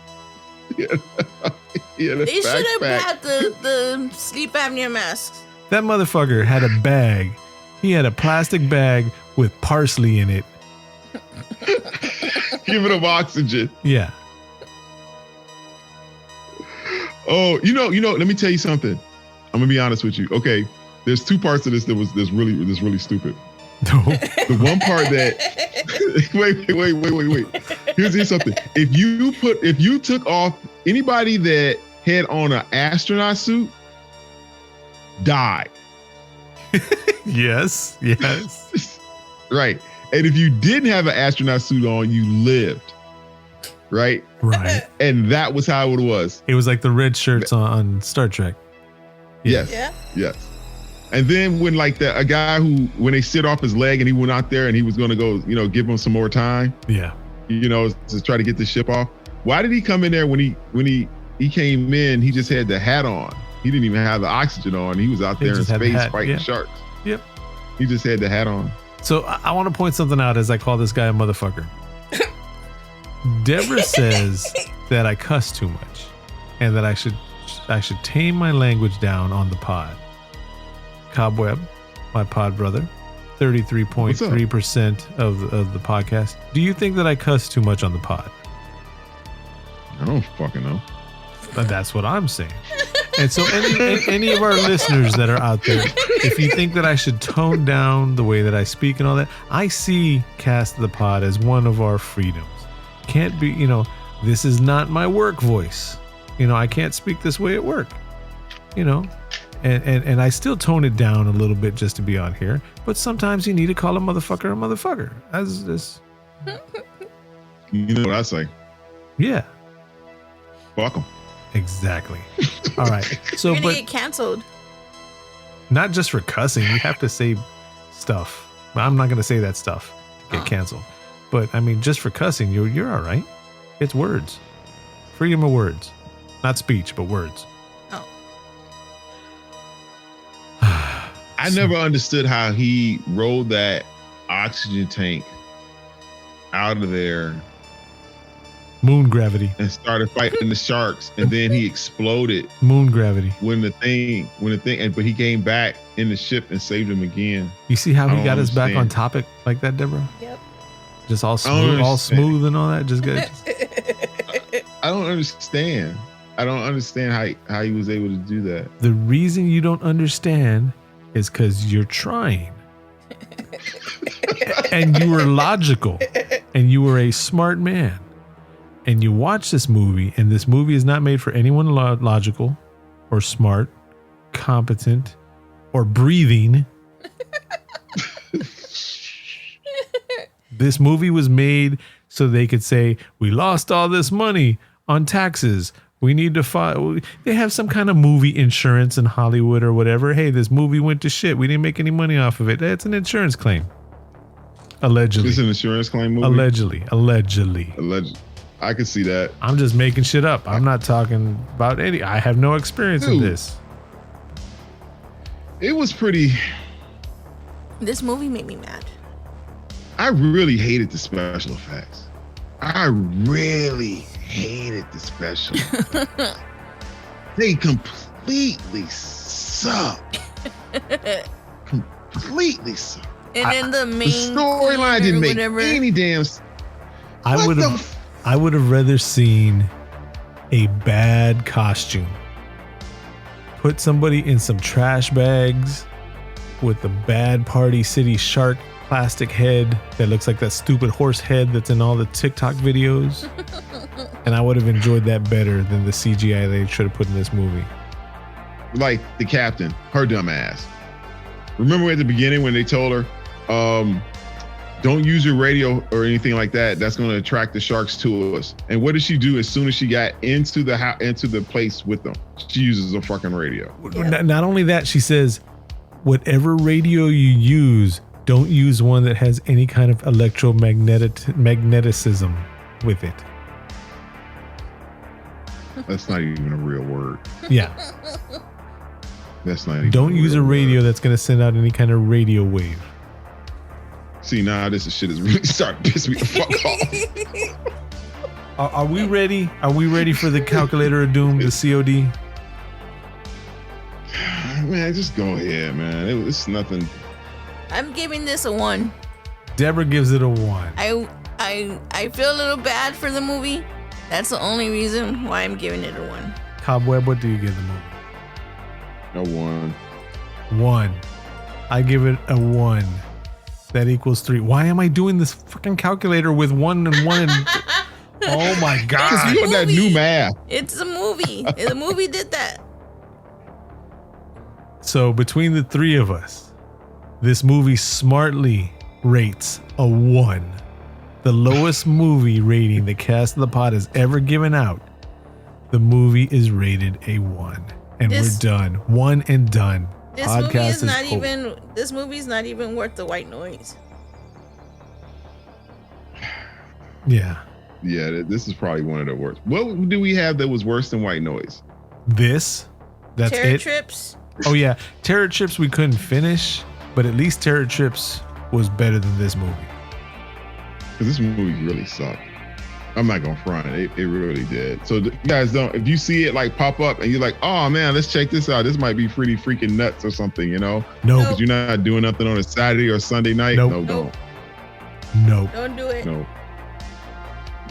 Yeah. They should have had the sleep apnea masks. That motherfucker had a bag. He had a plastic bag with parsley in it. Giving him oxygen. Yeah. Oh, let me tell you something. I'm gonna be honest with you. Okay, there's two parts of this that's really stupid. No. The one part that wait. Here's something. If you took off anybody that had on an astronaut suit, died. Yes. Right. And if you didn't have an astronaut suit on, you lived. Right? Right. And that was how it was. It was like the red shirts on Star Trek. Yeah. Yes. And then when like a guy when they sit off his leg and he went out there and he was going to go, give him some more time. Yeah. To try to get the ship off. Why did he come in there when he came in, he just had the hat on. He didn't even have the oxygen on. He was out there in space fighting sharks. Yep. He just had the hat on. So I want to point something out as I call this guy a motherfucker. Deborah says that I cuss too much and that I should tame my language down on the pod. Cobweb, my pod brother, 33.3% of the podcast. Do you think that I cuss too much on the pod? I don't fucking know. But that's what I'm saying. And so any of our listeners that are out there, if you think that I should tone down the way that I speak and all that, I see Cast the Pod as one of our freedoms. Can't be, this is not my work voice. I can't speak this way at work. And I still tone it down a little bit just to be on here. But sometimes you need to call a motherfucker. As this. You know what I say? Yeah. Fuck them. Exactly. All right. So, you're gonna get canceled. Not just for cussing. You have to say stuff. I'm not gonna say that stuff to get canceled. But I mean, just for cussing, you're all right. It's words. Freedom of words, not speech, but words. Oh. I never understood how he rolled that oxygen tank out of there. Moon gravity. And started fighting the sharks, and then he exploded. Moon gravity. But he came back in the ship and saved him again. You see how he got us back on topic like that, Deborah? Yep. Just all smooth and all that. Just good. I don't understand. I don't understand how he was able to do that. The reason you don't understand is because you're trying. And you were logical. And you were a smart man. And you watch this movie, and this movie is not made for anyone logical or smart, competent, or breathing. This movie was made so they could say, we lost all this money on taxes. We need to file. They have some kind of movie insurance in Hollywood or whatever. Hey, this movie went to shit. We didn't make any money off of it. It's an insurance claim. Allegedly. It's an insurance claim movie? Allegedly. I can see that. I'm just making shit up. I'm not talking about any. I have no experience in this. It was pretty. This movie made me mad. I really hated the special effects. I really hated the special effects. They completely suck. Completely suck. And then the main storyline didn't make any damn. I would have rather seen a bad costume. Put somebody in some trash bags with a bad Party City shark plastic head that looks like that stupid horse head that's in all the TikTok videos. And I would have enjoyed that better than the CGI they should have put in this movie. Like the captain, her dumb ass. Remember at the beginning when they told her, don't use your radio or anything like that. That's going to attract the sharks to us. And what did she do as soon as she got into the place with them? She uses a fucking radio. Yeah. Not only that, she says, whatever radio you use, don't use one that has any kind of magneticism with it. That's not even a real word. Yeah. That's not even Don't use a radio that's going to send out any kind of radio wave. See, now this shit is really starting to piss me the fuck off. Are we ready? Are we ready for the calculator of doom, the COD? Man, just go ahead, man. It's nothing. I'm giving this a 1. Deborah gives it a 1. I feel a little bad for the movie. That's the only reason why I'm giving it a 1. Cobweb, what do you give the movie? A 1. 1. I give it a 1. That equals 3. Why am I doing this fucking calculator with 1 and 1 and... Oh my God. You got that new math. It's a movie. The movie did that. So between the three of us, this movie smartly rates a 1. The lowest movie rating the Cast of the Pod has ever given out. The movie is rated a 1. And we're done. 1 and done. This movie's not even worth the white noise. Yeah. Yeah, this is probably one of the worst. What do we have that was worse than white noise? That's Terror it. Trips. Oh yeah, Terror Trips we couldn't finish, but at least Terror Trips was better than this movie. Because this movie really sucked. I'm not gonna front it. It really did. So you guys don't. If you see it like pop up and you're like, oh man, let's check this out. This might be pretty freaking nuts or something, you know? No. Because you're not doing nothing on a Saturday or Sunday night. Nope. No, don't. Nope. Don't do it. No.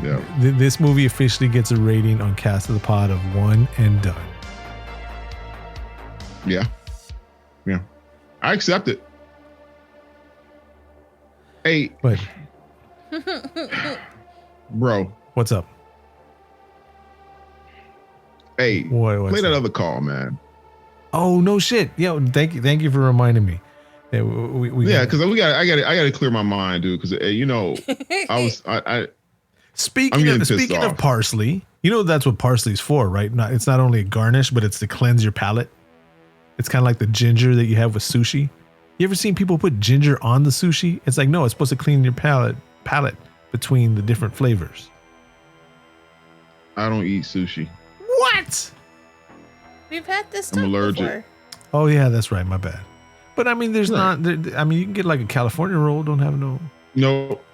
Yeah. This movie officially gets a rating on Cast of the Pod of 1 and done. Yeah. Yeah. I accept it. Hey. But bro. What's up? Hey, what's play that up? other call, man. Oh no shit. Yo, thank you for reminding me. Yeah, because I got to clear my mind, dude. Because you know, Speaking of parsley, you know that's what parsley's for, right? It's not only a garnish, but it's to cleanse your palate. It's kind of like the ginger that you have with sushi. You ever seen people put ginger on the sushi? It's like, no, it's supposed to clean your palate between the different flavors. I don't eat sushi. What? We've had this I'm talk allergic. before. Oh yeah, that's right. My bad. But I mean, there's not. I mean, you can get like a California roll. Don't have no. Nope.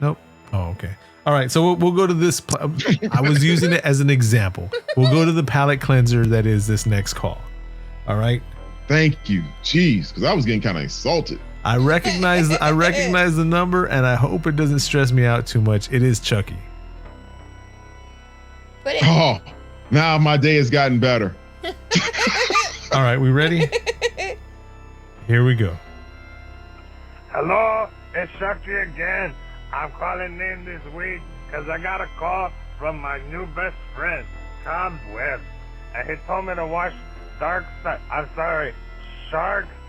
Oh, okay. All right. So we'll go to this. I was using it as an example. We'll go to the palate cleanser that is this next call. All right. Thank you. Jeez, because I was getting kind of insulted. I recognize the number, and I hope it doesn't stress me out too much. It is Chucky. Oh, now my day has gotten better. All right, we ready? Here we go. Hello, it's Chucky again. I'm calling in this week because I got a call from my new best friend, Cobbs Webb, and he told me to watch Shark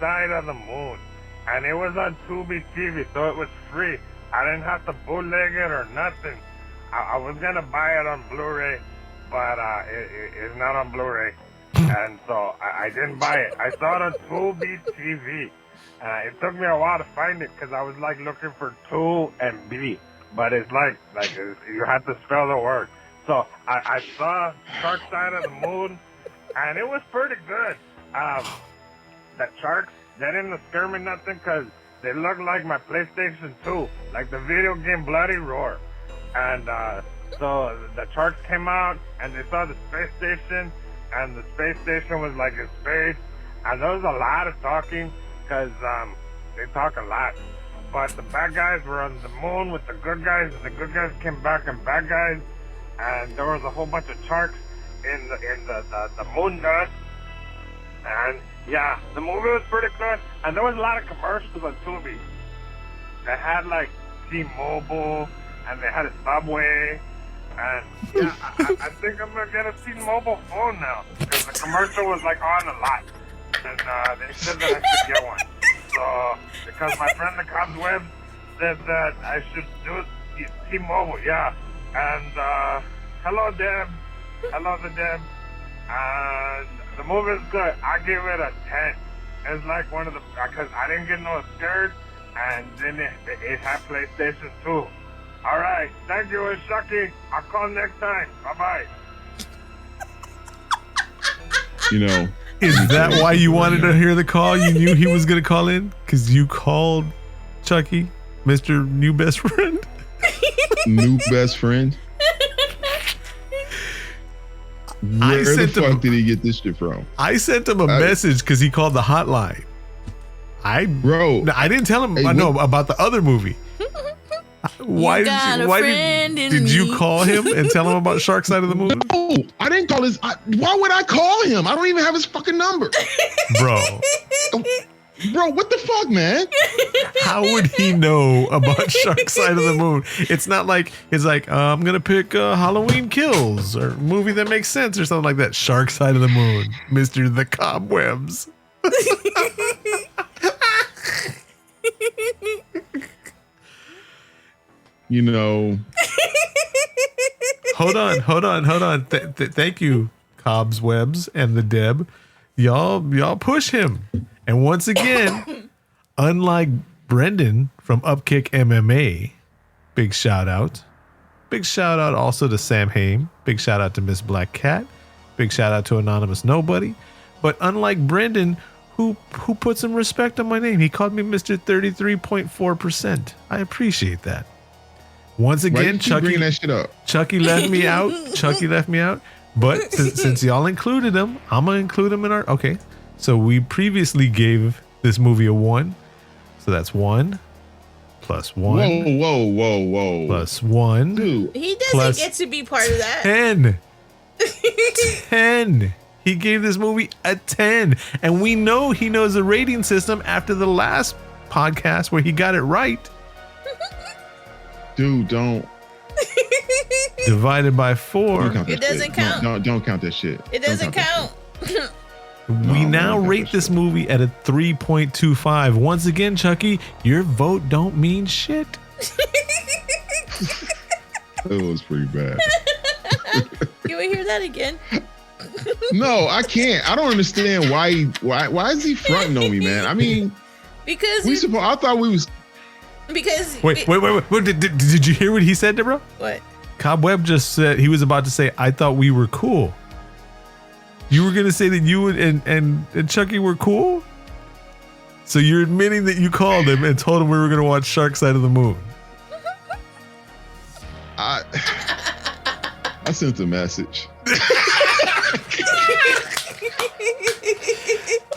Side of the Moon, and it was on Tubi TV, so it was free. I didn't have to bootleg it or nothing. I was gonna buy it on Blu-ray, but it's not on Blu-ray, and so I didn't buy it. I saw it on Tubi TV. It took me a while to find it because I was like looking for 2 and B, but it's like you had to spell the word. So I saw Shark Side of the Moon, and it was pretty good. The sharks, they didn't scare me nothing because they looked like my PlayStation 2, like the video game Bloody Roar. And so the sharks came out and they saw the space station, and the space station was like in space, and there was a lot of talking because they talk a lot. But the bad guys were on the moon with the good guys, and the good guys came back and bad guys, and there was a whole bunch of sharks in the moon dust. And yeah, the movie was pretty good, and there was a lot of commercials on Tubi. They had like T-Mobile, and they had a Subway, and yeah, I think I'm gonna get a T-Mobile phone now because the commercial was like on a lot, and they said that I should get one. So because my friend the Cobbs Webb said that I should do T-Mobile, yeah. And hello Deb, Deb. The movie is good. I give it a 10. It's like one of the, because I didn't get no scared, and then it had PlayStation 2. All right, thank you, it's Chucky. I'll call next time. Bye-bye. You know. Is that why you wanted to hear the call? You knew he was going to call in? Because you called Chucky, Mr. New Best Friend? New best friend? Where the fuck did he get this shit from? I sent him a message because he called the hotline. I didn't tell him about the other movie. Why did you call him and tell him about Shark Side of the Moon? No, I didn't call why would I call him? I don't even have his fucking number. Bro, what the fuck, man? How would he know about Shark Side of the Moon? It's not like it's like I'm gonna pick Halloween Kills or movie that makes sense or something like that. Shark Side of the Moon, Mr. The Cobwebs. You know. Hold on. Thank you, Cobwebs and the Deb. Y'all push him. And once again, unlike Brendan from Upkick MMA, big shout out. Big shout out also to Sam Haim. Big shout out to Miss Black Cat. Big shout out to Anonymous Nobody. But unlike Brendan, who put some respect on my name, he called me Mr. 33.4%. I appreciate that. Once again, Chucky left me out. But since y'all included him, I'm gonna include him in our. Okay, so we previously gave this movie a 1, so that's 1 plus 1. Whoa! Plus 1. Dude. He doesn't get to be part of that. 10. 10. He gave this movie a 10, and we know he knows the rating system after the last podcast where he got it right. Dude, don't. Divided by 4. It doesn't count. No, don't count that shit. It doesn't count. We now rate this movie at a 3.25. Once again, Chucky, your vote don't mean shit. That was pretty bad. Can we hear that again? No, I can't. I don't understand why is he fronting on me, man? I mean, because I thought we was. Because wait. Did you hear what he said, Deborah? What? Cobweb just said he was about to say, I thought we were cool. You were gonna say that you and Chucky were cool? So you're admitting that you called him and told him we were gonna watch Shark Side of the Moon. I sent a message.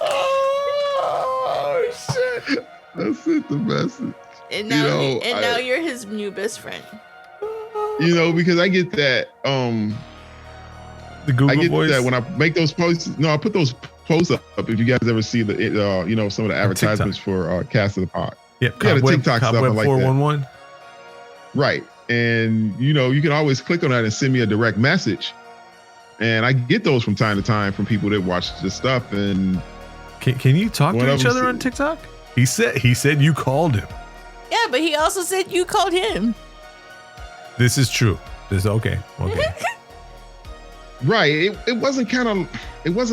Oh shit. I sent the message. And now, now you're his new best friend. You know, because I get that. The Google I get voice. that when I make those posts. No, I put those posts up. If you guys ever see the, some of the advertisements for Cast of the Pod. Yep. Yeah, the TikTok stuff Cobweb like 411. that. Right, and you can always click on that and send me a direct message, and I get those from time to time from people that watch the stuff. And can you talk to each other on TikTok? He said you called him. Yeah, but he also said you called him. This is true. This okay. Right. It wasn't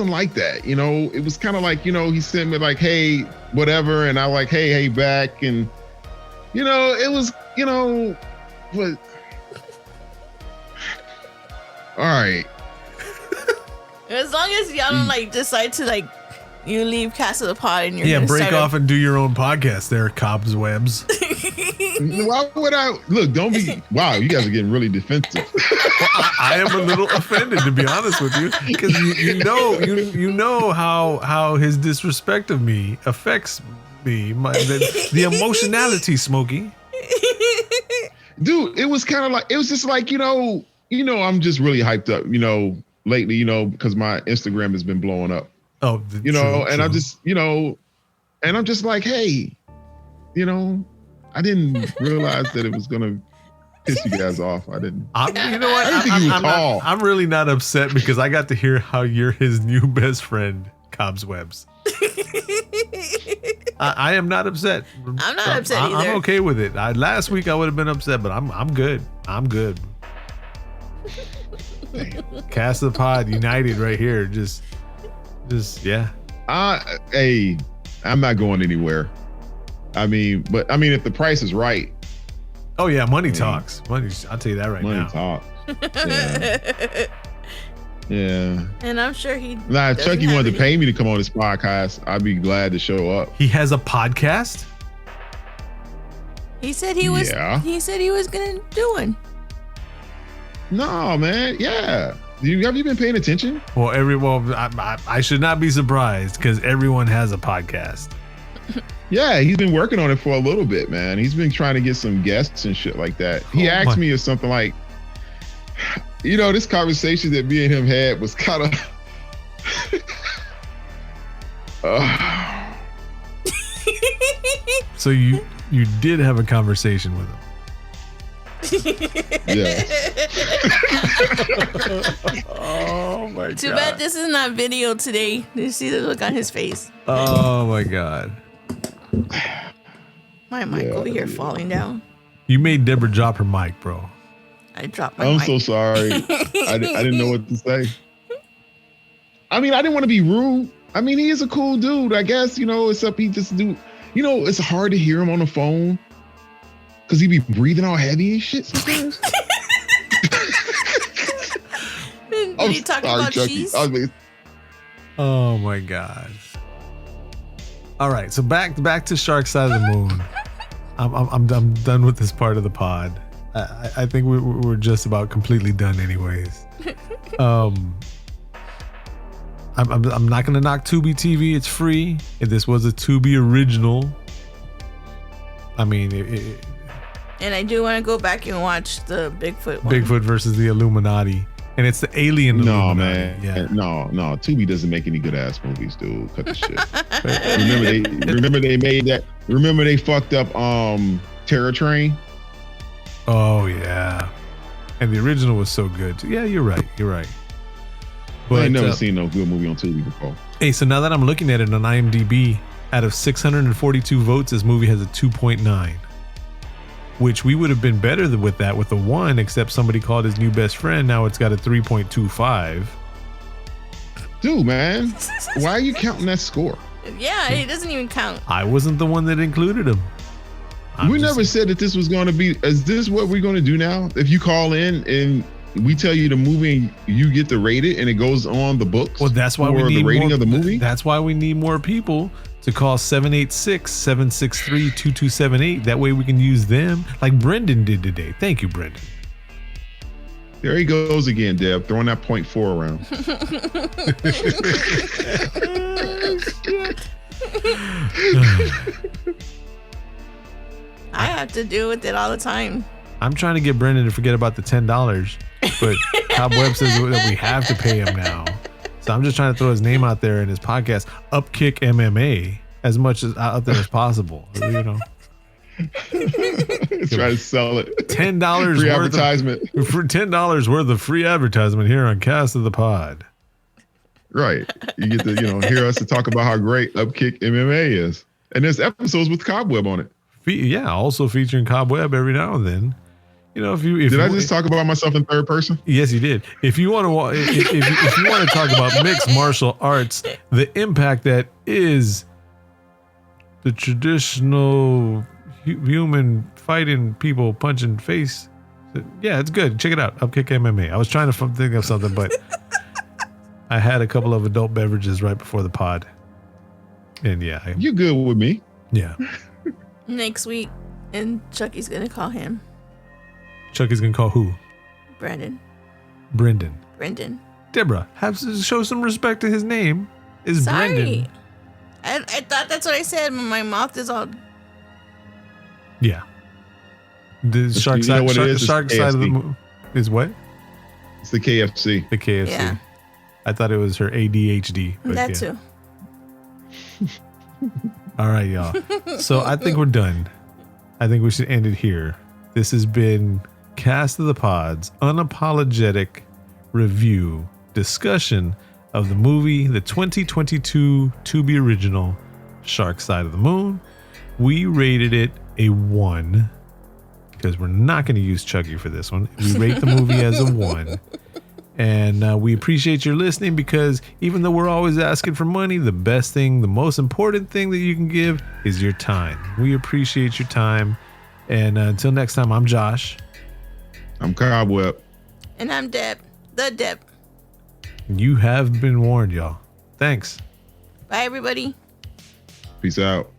like that. It was kind of like, he sent me like, hey, whatever. And I like, hey back. And, it was, but all right. As long as y'all don't decide to you leave Cast of the Pod and you're break off and do your own podcast there, Cobwebs. Why would I look? Don't be. Wow, you guys are getting really defensive. Well, I am a little offended, to be honest with you, because you know how his disrespect of me affects me, the emotionality, Smokey. Dude, it was kind of like, it was just like, I'm just really hyped up, lately, because my Instagram has been blowing up. Oh, true. I'm just, and I'm just like, hey, I didn't realize that it was gonna piss you guys off. I didn't. I'm really not upset because I got to hear how you're his new best friend, Cobwebs. I am not upset. I'm not upset either. I'm okay with it. Last week I would have been upset, but I'm good. I'm good. Cast of the Pod united right here. Just yeah. Hey, I'm not going anywhere. But if the price is right. Oh yeah, money talks. I'll tell you that right now. Money talks. Yeah. Yeah. And I'm sure he. Nah, if Chucky wanted to pay me to come on this podcast, I'd be glad to show up. He has a podcast? He said he was. Yeah. He said he was gonna do one. No, man. Yeah. Have you been paying attention? Well, I should not be surprised because everyone has a podcast. Yeah, he's been working on it for a little bit, man. He's been trying to get some guests and shit like that. He asked me if something like, this conversation that me and him had was kind of. So you did have a conversation with him. Yes. Oh my god. Too bad this is not video today. You see the look on his face. Oh my god. My mic over here falling down. You made Deborah drop her mic, bro. I dropped my mic. I'm so sorry. I didn't know what to say. I mean, I didn't want to be rude. I mean, he is a cool dude, I guess, except he just it's hard to hear him on the phone because he be breathing all heavy and shit sometimes. Did he talk about cheese? Oh my god. All right, so back to Shark Side of the Moon. I'm done with this part of the pod. I think we're just about completely done, anyways. I'm not gonna knock Tubi TV. It's free. If this was a Tubi original, I mean, and I do want to go back and watch the Bigfoot one. Bigfoot versus the Illuminati, and it's the alien. No, Illuminati. man. Yeah. No. Tubi doesn't make any good ass movies, dude. Cut the shit. Remember they made that. Remember they fucked up Terror Train. Oh yeah, and the original was so good. Yeah, you're right. But I ain't never seen no good movie on Tubi before. Hey, so now that I'm looking at it on IMDb, out of 642 votes, this movie has a 2.9, which we would have been better with that with a 1, except somebody called his new best friend. Now it's got a 3.25. Dude, man, why are you counting that score? Yeah, it doesn't even count. I wasn't the one that included him. We never said that this was going to be. Is this what we're going to do now? If you call in and we tell you the movie and you get to rate it and it goes on the books. Well, that's why we need the rating of the movie. That's why we need more people to call 786-763-2278. That way we can use them like Brendan did today. Thank you, Brendan. There he goes again, Deb, throwing that 0.4 around. I have to deal with it all the time. I'm trying to get Brendan to forget about the $10, but Cobweb says that we have to pay him now. So I'm just trying to throw his name out there in his podcast, Upkick MMA, as much as out there as possible. Try to sell it. $10 free worth advertisement. For $10 worth of free advertisement here on Cast of the Pod. Right. You get to hear us to talk about how great Upkick MMA is, and there's episodes with Cobweb on it. Yeah, also featuring Cobweb every now and then. If did I just talk about myself in third person? Yes, you did. If you want to, if you want to talk about mixed martial arts, the impact that is the traditional human fighting people punching face. Yeah, it's good. Check it out. Upkick MMA. I was trying to think of something, but I had a couple of adult beverages right before the pod, and yeah, you're good with me. Yeah. Next week, and Chucky's gonna call him. Chucky's gonna call who? Brendan. Brendan. Deborah, show some respect to his name. Is Brendan? I thought that's what I said. My mouth is all. Yeah. The shark side. The shark side of the moon is what? It's the KFC. The KFC. Yeah. I thought it was her ADHD. But that too. All right, y'all. So I think we're done. I think we should end it here. This has been Cast of the Pod's unapologetic review, discussion of the movie, the 2022 Tubi original, Shark Side of the Moon. We rated it a 1 because we're not going to use Chucky for this one. We rate the movie as a 1. And we appreciate your listening because even though we're always asking for money, the best thing, the most important thing that you can give is your time. We appreciate your time. And until next time, I'm Josh. I'm Cobweb. And I'm Deb. The Deb. You have been warned, y'all. Thanks. Bye, everybody. Peace out.